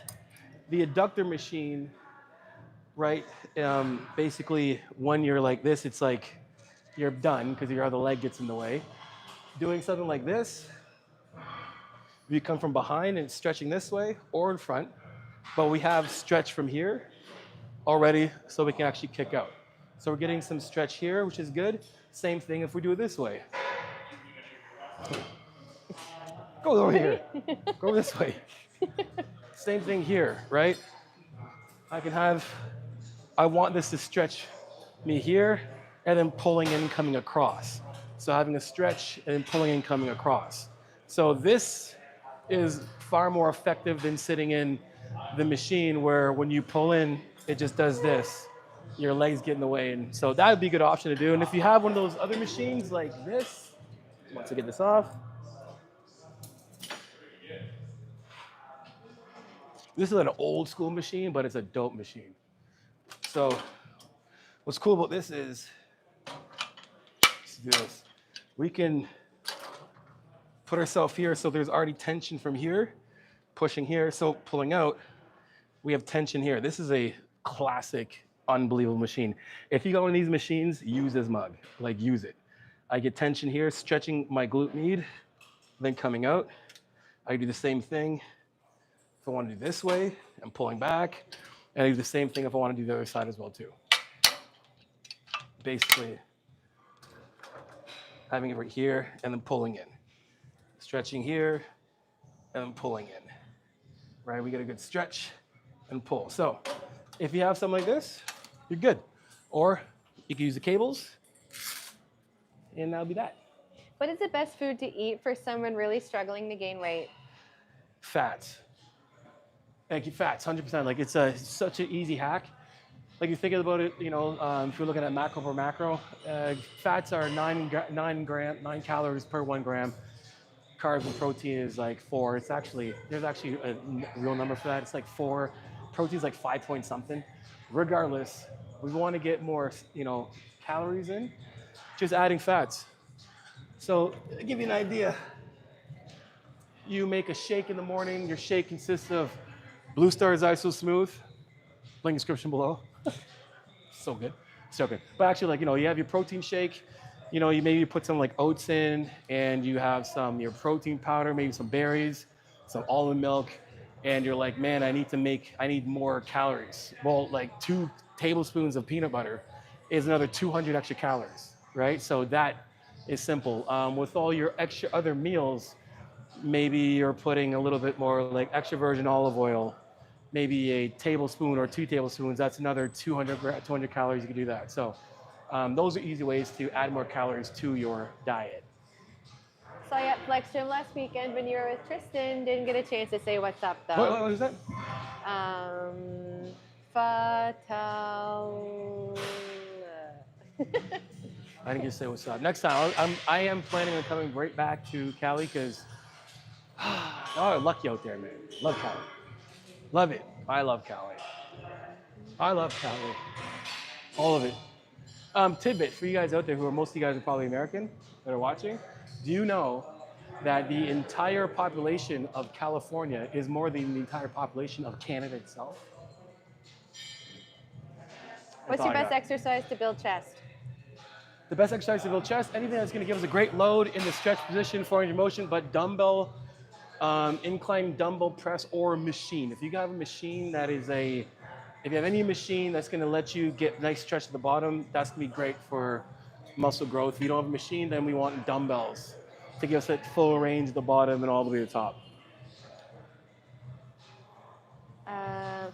the adductor machine, right, basically when you're like this, it's like you're done because your other leg gets in the way. Doing something like this, you come from behind and it's stretching this way or in front, but we have stretch from here already so we can actually kick out. So we're getting some stretch here, which is good. Same thing if we do it this way. Go over here. Go this way. Same thing here, right? I want this to stretch me here and then pulling in, coming across. So having a stretch and then pulling in, coming across. So this is far more effective than sitting in the machine where when you pull in, it just does this. Your legs get in the way. And so that would be a good option to do. And if you have one of those other machines like this, Once I get this off. This is an old school machine, but it's a dope machine. So what's cool about this is, let's do this. We can put ourselves here, so there's already tension from here, pushing here, so pulling out, we have tension here. This is a classic, unbelievable machine. If you go in these machines, use this mug, like use it. I get tension here, stretching my glute med, then coming out. I do the same thing if I want to do this way, I'm pulling back, and I do the same thing if I want to do the other side as well too. Basically, having it right here and then pulling in. Stretching here and then pulling in, right? We get a good stretch and pull. So if you have something like this, you're good. Or you can use the cables and that'll be that. What is the best food to eat for someone really struggling to gain weight? Fats. Thank you, fats, 100%. Like it's such an easy hack. Like you think about it, you know, if you're looking at macro per macro, fats are 9 calories per 1 gram. Carbs and protein is like 4. It's actually, there's actually a real number for that. It's like 4. Protein's like 5 point something. Regardless, we want to get more, you know, calories in, just adding fats. So to give you an idea, you make a shake in the morning. Your shake consists of Blue Star's Iso Smooth, link description below. So good, so good. But actually, like, you know, you have your protein shake, you know, you maybe put some like oats in, and you have your protein powder, maybe some berries, some almond milk, and you're like, man, I need more calories. Well, like 2 tablespoons of peanut butter is another 200 extra calories, right? So that is simple. With all your extra other meals, maybe you're putting a little bit more like extra virgin olive oil, maybe a tablespoon or 2 tablespoons. That's another 200 calories. You can do that. So those are easy ways to add more calories to your diet. Saw you at Flex Gym last weekend when you were with Tristan. Didn't get a chance to say what's up though. What was that? Fatal. I didn't get to say what's up. Next time, I am planning on coming right back to Cali because oh, lucky out there, man. Love Cali. Love it. I love Cali. I love Cali. All of it. Tidbit for you guys out there who are, most of you guys are probably American that are watching. Do you know that the entire population of California is more than the entire population of Canada itself? What's your best exercise to build chest? The best exercise to build chest, anything that's going to give us a great load in the stretch position, 400 motion, but dumbbell, incline dumbbell press or machine. If you have a machine that is if you have any machine that's going to let you get nice stretch at the bottom, that's going to be great for muscle growth. If you don't have a machine, then we want dumbbells to give us that full range at the bottom and all the way to the top.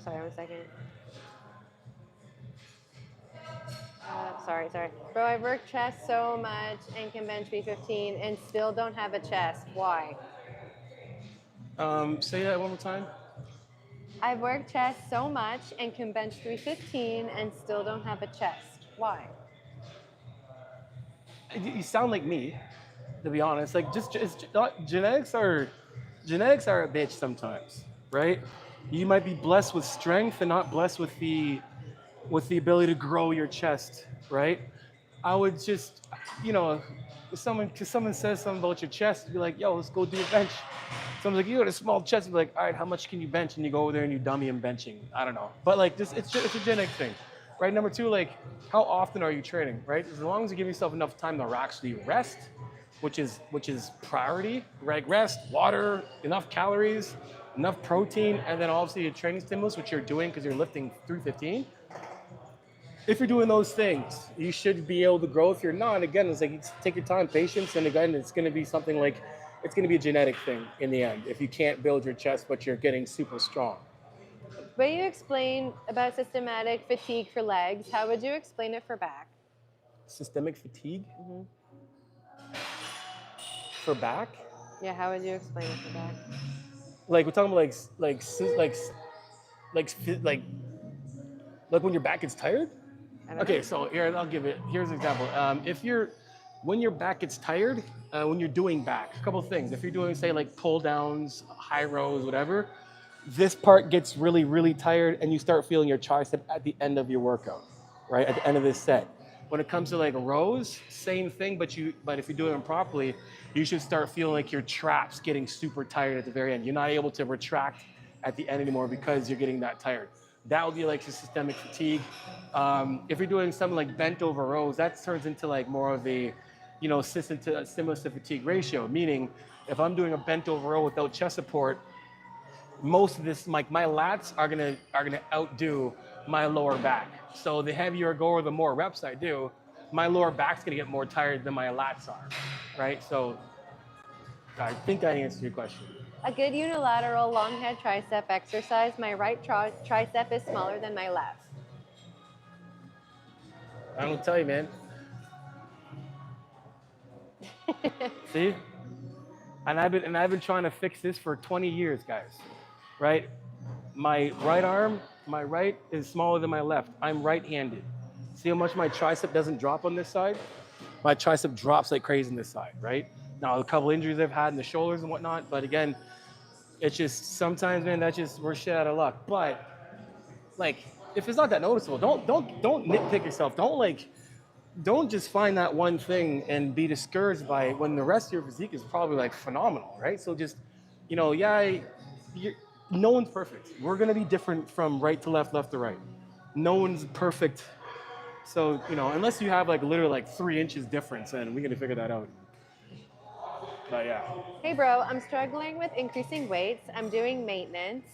Sorry, 1 second. Sorry. Bro, I work chest so much and can bench 315 and still don't have a chest. Why? Say that one more time. I've worked chest so much and can bench 315 and still don't have a chest. Why? You sound like me, to be honest. Like genetics are a bitch sometimes, right? You might be blessed with strength and not blessed with the ability to grow your chest, right? I would just, you know, if someone says something about your chest, be like, yo, let's go do a bench. Someone's like, you got a small chest, be like, all right, how much can you bench? And you go over there and you dummy and benching. I don't know. But like this, it's a genetic thing, right? Number 2, like how often are you training, right? As long as you give yourself enough time to actually rest, which is priority, right? Rest, water, enough calories, enough protein, and then obviously your training stimulus, which you're doing because you're lifting 315. If you're doing those things, you should be able to grow. If you're not, again, it's like take your time, patience, and again, it's going to be something like, it's going to be a genetic thing in the end. If you can't build your chest, but you're getting super strong. When you explain about systematic fatigue for legs, how would you explain it for back? Systemic fatigue? Mm-hmm. For back? Yeah, how would you explain it for back? Like we're talking about like when your back gets tired? Okay, so here, here's an example. If you're when your back gets tired, when you're doing back, a couple of things. If you're doing, say, like pull downs, high rows, whatever, this part gets really, really tired and you start feeling your tricep at the end of your workout, right? At the end of this set. When it comes to like rows, same thing, but if you're doing them properly, you should start feeling like your traps getting super tired at the very end. You're not able to retract at the end anymore because you're getting that tired. That would be like systemic fatigue. If you're doing something like bent over rows, that turns into like more of a, stimulus to fatigue ratio. Meaning, if I'm doing a bent over row without chest support, most of this, like my lats are gonna outdo my lower back. So the heavier I go or the more reps I do, my lower back's gonna get more tired than my lats are, right? So I think I answered your question. A good unilateral long head tricep exercise. My right tricep is smaller than my left. I don't tell you, man. See? And I've been trying to fix this for 20 years, guys. Right? My right arm, my right is smaller than my left. I'm right-handed. See how much my tricep doesn't drop on this side? My tricep drops like crazy on this side, right? Now, a couple injuries I've had in the shoulders and whatnot, but again, it's just sometimes, man, we're shit out of luck. But like, if it's not that noticeable, don't nitpick yourself. Don't just find that one thing and be discouraged by it when the rest of your physique is probably like phenomenal, right? So just, no one's perfect. We're gonna be different from right to left, left to right. No one's perfect. So, unless you have like literally like 3 inches difference, and we're gonna figure that out. But yeah. Hey bro, I'm struggling with increasing weights. I'm doing maintenance.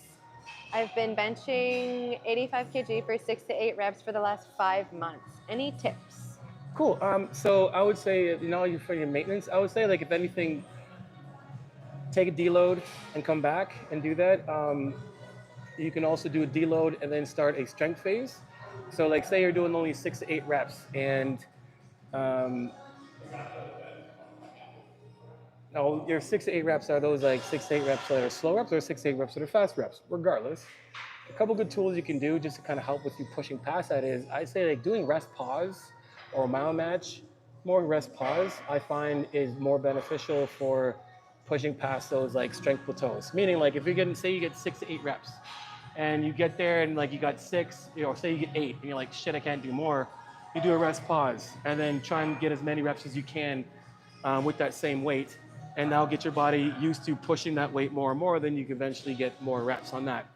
I've been benching 85 kg for 6 to 8 reps for the last 5 months. Any tips? Cool. So I would say, you're for your maintenance, I would say like if anything, take a deload and come back and do that. You can also do a deload and then start a strength phase. So like say you're doing only 6 to 8 reps and your 6 to 8 reps, are those like 6 to 8 reps that are slow reps or 6 to 8 reps that are fast reps? Regardless, a couple good tools you can do just to kind of help with you pushing past that is, I say like doing rest pause or mile match. More rest pause I find is more beneficial for pushing past those like strength plateaus. Meaning like if you're getting, say you get 6 to 8 reps and you get there and like you got 6, say you get 8 and you're like, shit, I can't do more. You do a rest pause and then try and get as many reps as you can with that same weight. And now get your body used to pushing that weight more and more, then you can eventually get more reps on that.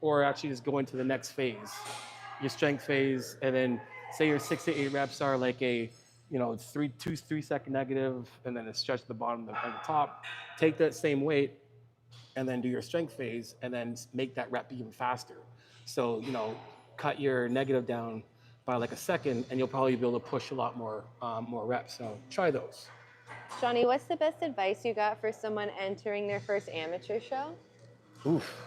Or actually just go into the next phase, your strength phase, and then say your 6 to 8 reps are like a 3 second negative, and then a stretch at the bottom and the top. Take that same weight and then do your strength phase and then make that rep even faster. So, cut your negative down by like a second and you'll probably be able to push a lot more reps. So try those. Johnny, what's the best advice you got for someone entering their first amateur show? Oof.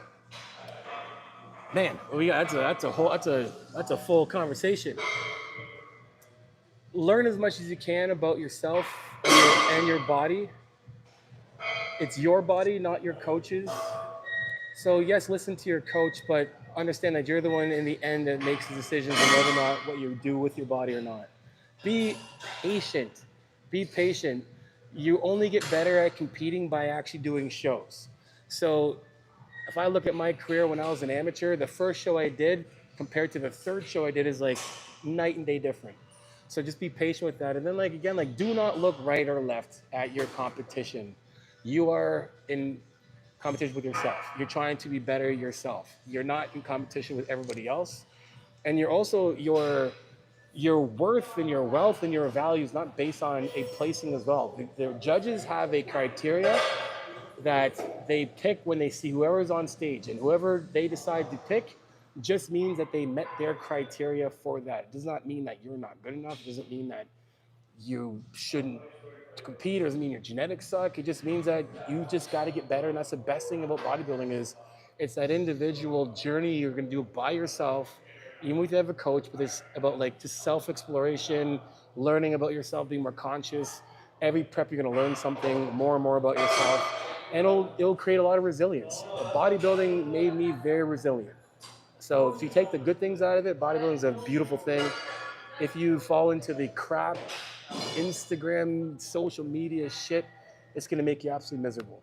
Man, that's a full conversation. Learn as much as you can about yourself and your body. It's your body, not your coach's. So yes, listen to your coach, but understand that you're the one in the end that makes the decisions on whether or not what you do with your body or not. Be patient. Be patient. You only get better at competing by actually doing shows. So if I look at my career when I was an amateur, the first show I did compared to the third show I did is like night and day different. So just be patient with that. And then do not look right or left at your competition. You are in competition with yourself. You're trying to be better yourself. You're not in competition with everybody else. And you're also, your worth and your wealth and your value is not based on a placing as well. The judges have a criteria that they pick when they see whoever's on stage, and whoever they decide to pick just means that they met their criteria for that. It does not mean that you're not good enough. It doesn't mean that you shouldn't compete. It doesn't mean your genetics suck. It just means that you just got to get better. And that's the best thing about bodybuilding is it's that individual journey you're going to do by yourself, even if you have a coach, but it's about like just self-exploration, learning about yourself, being more conscious. Every prep you're going to learn something more and more about yourself. And it'll create a lot of resilience. Bodybuilding made me very resilient. So if you take the good things out of it, bodybuilding is a beautiful thing. If you fall into the crap, Instagram, social media shit, it's gonna make you absolutely miserable.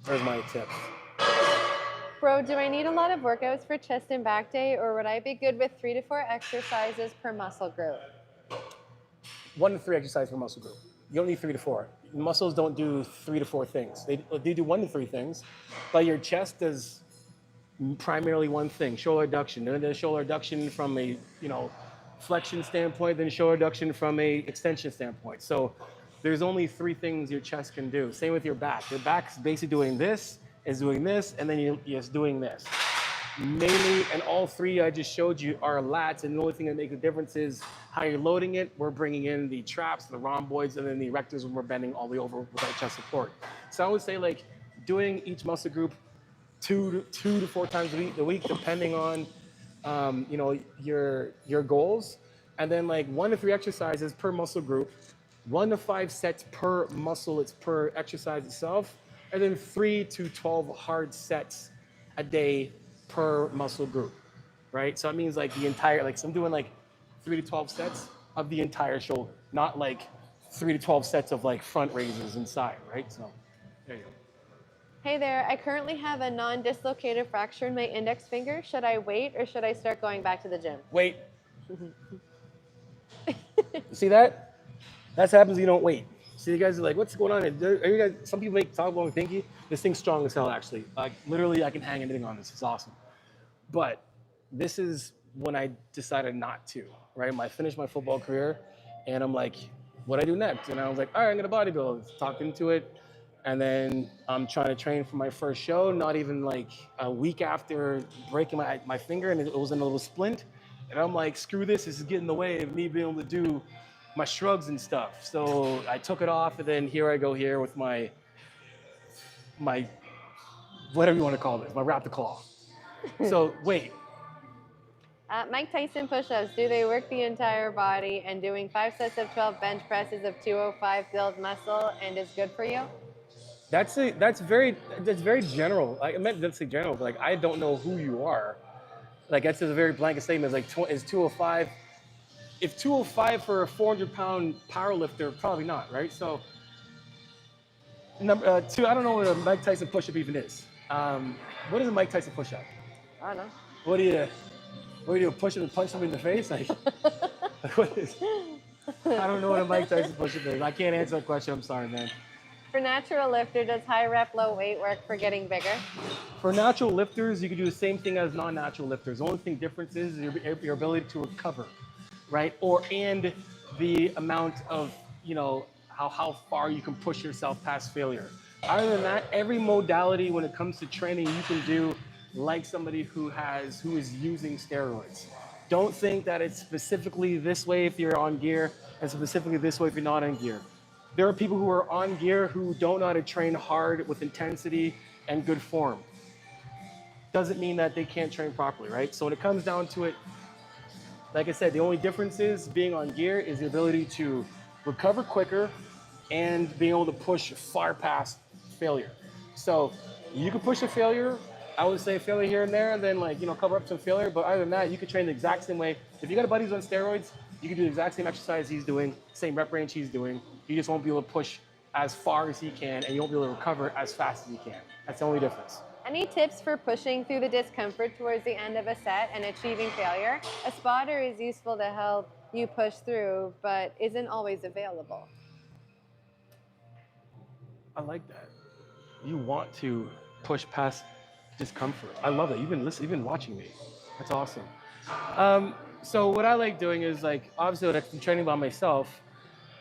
There's my tips. Bro, do I need a lot of workouts for chest and back day, or would I be good with 3 to 4 exercises per muscle group? 1 to 3 exercises per muscle group. You don't need 3 to 4. Muscles don't do 3 to 4 things. They do 1 to 3 things, but your chest does primarily one thing: shoulder adduction. And then shoulder adduction from a flexion standpoint, then shoulder adduction from a extension standpoint. So there's only 3 things your chest can do. Same with your back. Your back's basically doing this, is doing this, and then you're just doing this. Mainly, and all 3 I just showed you are lats, and the only thing that makes a difference is how you're loading it. We're bringing in the traps, the rhomboids, and then the erectors when we're bending all the way over with our chest support. So I would say like doing each muscle group 2 to 4 times a week, depending on your goals, and then like 1 to 3 exercises per muscle group, 1 to 5 sets per muscle, it's per exercise itself, and then 3 to 12 hard sets a day per muscle group, right? So that means like the entire, like, so I'm doing like 3 to 12 sets of the entire shoulder, not like 3 to 12 sets of like front raises inside, right? So there you go. Hey there, I currently have a non-dislocated fracture in my index finger. Should I wait or should I start going back to the gym? Wait. You see that? That's what happens if you don't wait. See, you guys are like, what's going on? Are you guys, some people make talk about thinking. This thing's strong as hell, actually. Like, literally, I can hang anything on this. It's awesome. But this is when I decided not to, right? I finished my football career, and I'm like, what do I do next? And I was like, all right, I'm going to bodybuild. Talked into it. And then I'm trying to train for my first show, not even like a week after breaking my finger, and it was in a little splint. And I'm like, screw this is getting in the way of me being able to do my shrugs and stuff. So I took it off, and then here I go here with my whatever you want to call this, my raptor claw. So wait. Mike Tyson push-ups, do they work the entire body, and doing 5 sets of 12 bench presses of 205 build muscle and is good for you? That's very general. I meant that's general, but like I don't know who you are. Like that's just a very blanket statement. It's like is 205. If 205 for a 400-pound power lifter, probably not, right? So number 2, I don't know what a Mike Tyson push-up even is. What is a Mike Tyson push-up? I don't know. What do you push him and punch him in the face? Like what is? I don't know what a Mike Tyson push-up is. I can't answer that question. I'm sorry, man. For natural lifter, does high rep, low weight work for getting bigger? For natural lifters, you can do the same thing as non-natural lifters. The only thing difference is your ability to recover, right? And the amount of, how far you can push yourself past failure. Other than that, every modality when it comes to training you can do like somebody who is using steroids. Don't think that it's specifically this way if you're on gear and specifically this way if you're not on gear. There are people who are on gear who don't know how to train hard with intensity and good form. Doesn't mean that they can't train properly, right? So when it comes down to it, like I said, the only difference is being on gear is the ability to recover quicker and being able to push far past failure. So you can push a failure, I would say failure here and there, and then cover up some failure, but other than that, you can train the exact same way. If you got a buddy who's on steroids, you can do the exact same exercise he's doing, same rep range he's doing. You just won't be able to push as far as he can, and you won't be able to recover as fast as he can. That's the only difference. Any tips for pushing through the discomfort towards the end of a set and achieving failure? A spotter is useful to help you push through, but isn't always available. I like that. You want to push past discomfort. I love that. You've been watching me. That's awesome. So what I like doing is obviously when I'm training by myself,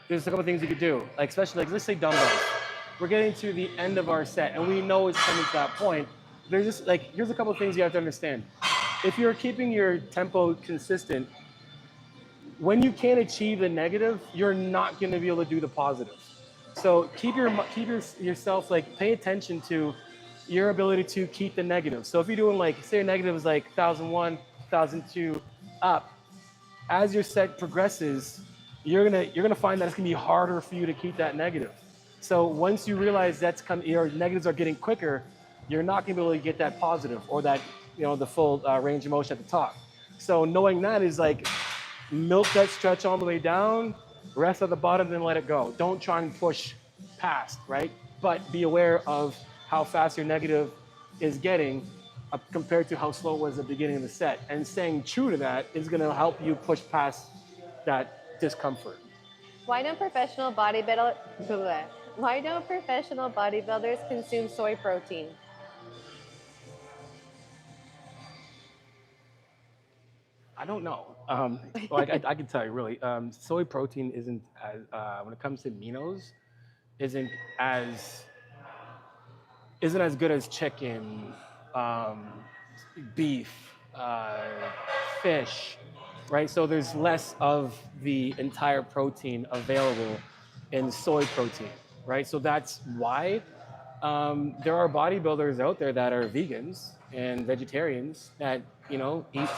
there's a couple things you could do. Especially let's say dumbbells. We're getting to the end of our set and we know it's coming to that point. There's just here's a couple of things you have to understand. If you're keeping your tempo consistent, when you can't achieve the negative, you're not going to be able to do the positive. So keep yourself pay attention to your ability to keep the negative. So if you're doing say your negative is 1,001, 1,002 up, as your set progresses, you're gonna find that it's gonna be harder for you to keep that negative. So once you realize your negatives are getting quicker, you're not gonna be able to get that positive or that the full range of motion at the top. So knowing that is milk that stretch all the way down, Rest at the bottom, then let it go. Don't try and push past, right? But be aware of how fast your negative is getting compared to how slow it was at the beginning of the set. And staying true to that is going to help you push past that discomfort. Why don't why don't professional bodybuilders consume soy protein? I don't know. Well, I can tell you really. Soy protein isn't as when it comes to aminos, isn't as isn't as good as chicken, um, beef, fish, right? So there's less of the entire protein available in soy protein, right? So that's why there are bodybuilders out there that are vegans and vegetarians that eat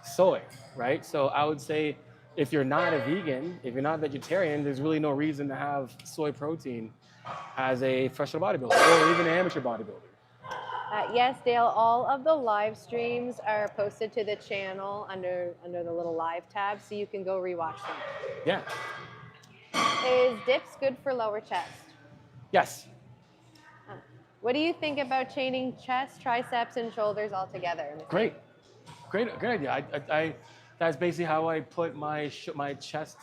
soy, right? So I would say if you're not a vegan, if you're not vegetarian, there's really no reason to have soy protein as a professional bodybuilder or even an amateur bodybuilder. Yes, Dale, all of the live streams are posted to the channel under the little live tab, so you can go rewatch them. Yeah. Is dips good for lower chest? Yes. What do you think about chaining chest, triceps, and shoulders all together? Great. Great idea. That's basically how I put my chest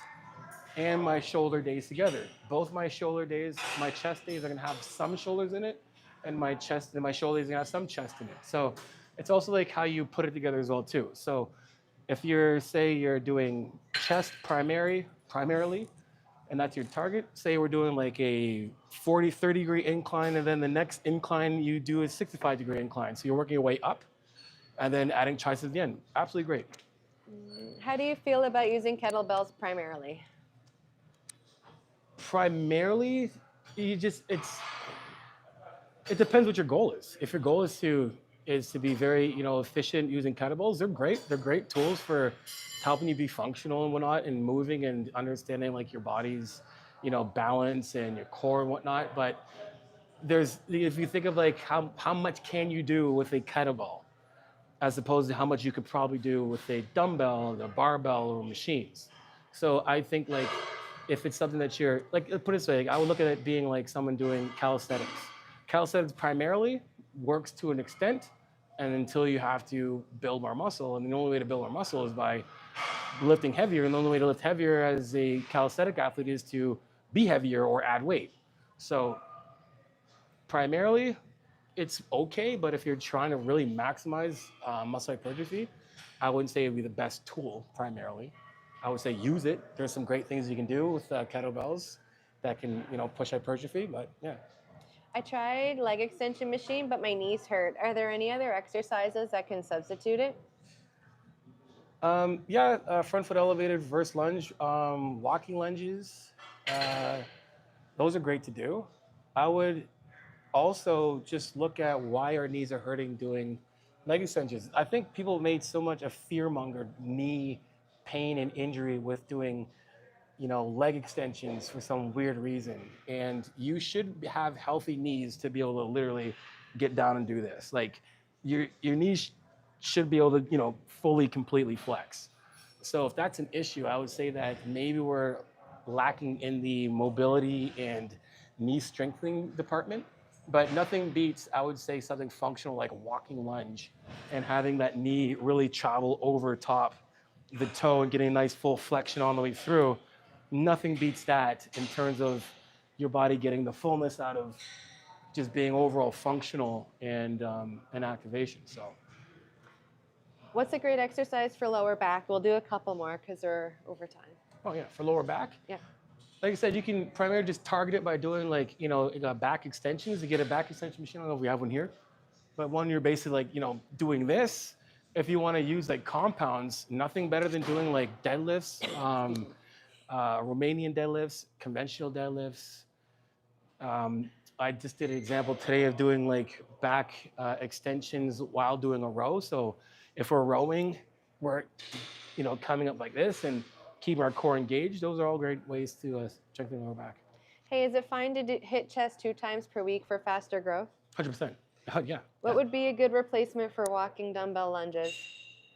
and my shoulder days together. Both my shoulder days, my chest days are gonna have some shoulders in it, and my chest and my shoulder days are gonna have some chest in it. So it's also like how you put it together as well too. So if you're doing chest primarily, and that's your target, say we're doing like a 30 degree incline, and then the next incline you do a 65-degree incline. So you're working your way up, and then adding triceps at the end. Absolutely great. How do you feel about using kettlebells primarily? Primarily, it depends what your goal is. If your goal is to be very efficient using kettlebells, they're great. They're great tools for helping you be functional and whatnot, and moving and understanding like your body's balance and your core and whatnot. But if you think of like how much can you do with a kettlebell, as opposed to how much you could probably do with a dumbbell, a barbell, or machines. So I think like if it's something that you're like, put it this way, I would look at it being like someone doing calisthenics. Calisthenics primarily works to an extent, and until you have to build more muscle, and the only way to build more muscle is by lifting heavier, and the only way to lift heavier as a calisthenic athlete is to be heavier or add weight. So primarily, it's okay, but if you're trying to really maximize muscle hypertrophy, I wouldn't say it would be the best tool primarily. I would say use it. There's some great things you can do with kettlebells that can push hypertrophy, but yeah. I tried leg extension machine, but my knees hurt. Are there any other exercises that can substitute it? Front foot elevated, reverse lunge, walking lunges. Those are great to do. I would also just look at why our knees are hurting doing leg extensions. I think people made so much a fear-mongered knee pain and injury with doing leg extensions for some weird reason. And you should have healthy knees to be able to literally get down and do this. Like your knees should be able to fully completely flex. So if that's an issue, I would say that maybe we're lacking in the mobility and knee strengthening department. But nothing beats, I would say, something functional like a walking lunge and having that knee really travel over top the toe and getting a nice full flexion on the way through. Nothing beats that in terms of your body getting the fullness out of just being overall functional and activation. So, what's a great exercise for lower back? We'll do a couple more because we're over time. Oh yeah, for lower back? Yeah. Like I said, you can primarily just target it by doing like, back extensions. You get a back extension machine. I don't know if we have one here, but one you're basically like, doing this. If you want to use like compounds, nothing better than doing like deadlifts, Romanian deadlifts, conventional deadlifts. I just did an example today of doing like back extensions while doing a row. So if we're rowing, we're, coming up like this and keep our core engaged. Those are all great ways to strengthen the lower back. Hey, is it fine to hit chest 2 times per week for faster growth? 100%. Yeah. What would be a good replacement for walking dumbbell lunges?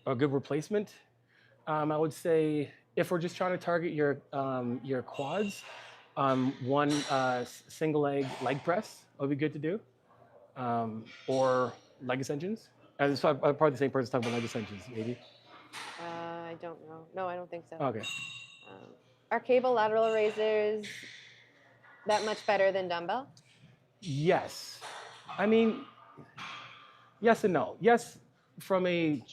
A good replacement? I would say if we're just trying to target your quads, one single leg press would be good to do, or leg extensions. And so I'm probably the same person talking about leg extensions, maybe. I don't know. No, I don't think so. Okay. Are cable lateral raisers that much better than dumbbell? Yes. I mean, yes and no. Yes, from a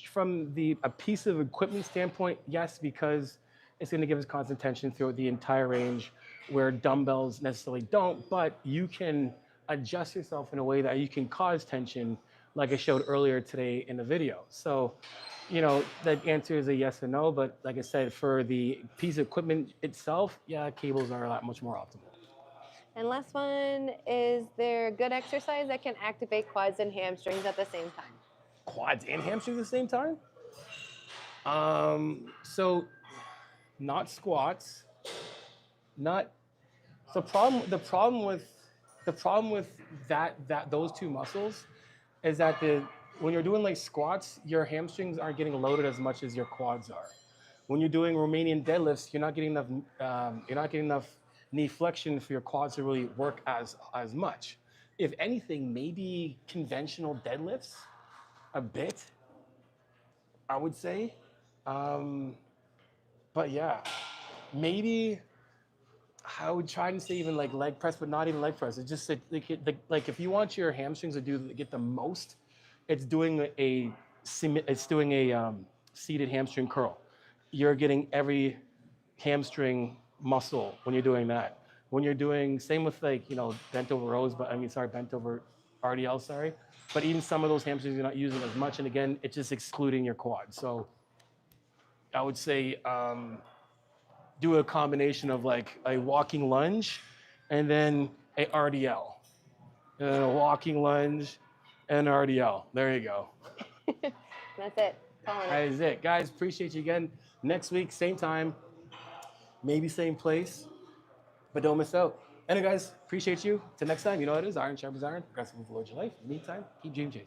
piece of equipment standpoint, yes, because it's going to give us constant tension throughout the entire range, where dumbbells necessarily don't. But you can adjust yourself in a way that you can cause tension, like I showed earlier today in the video. So, the answer is a yes and no. But like I said, for the piece of equipment itself, yeah, cables are a lot much more optimal. And last one, is there good exercise that can activate quads and hamstrings at the same time? Quads and hamstrings at the same time? So not squats, not the problem with that those two muscles is that when you're doing like squats, your hamstrings aren't getting loaded as much as your quads are. When you're doing Romanian deadlifts, you're not getting enough knee flexion for your quads to really work as much. If anything, maybe conventional deadlifts a bit, I would say. Um, but yeah, maybe I would try and say even like leg press, but not even leg press. It's just like if you want your hamstrings to get the most, it's doing a seated hamstring curl. You're getting every hamstring muscle when you're doing that. When you're doing same with bent over rows, but bent over RDL, sorry. But even some of those hamstrings you're not using as much, and again, it's just excluding your quad. So I would say do a combination of like a walking lunge and then a RDL. And then a walking lunge and an RDL. There you go. That's it. Calling That it. is it. Guys, appreciate you again. Next week, same time, maybe same place, but don't miss out. Anyway, guys, appreciate you. Till next time, you know what it is. Iron sharpens iron. Progressive with your life. In the meantime, keep dream chasing.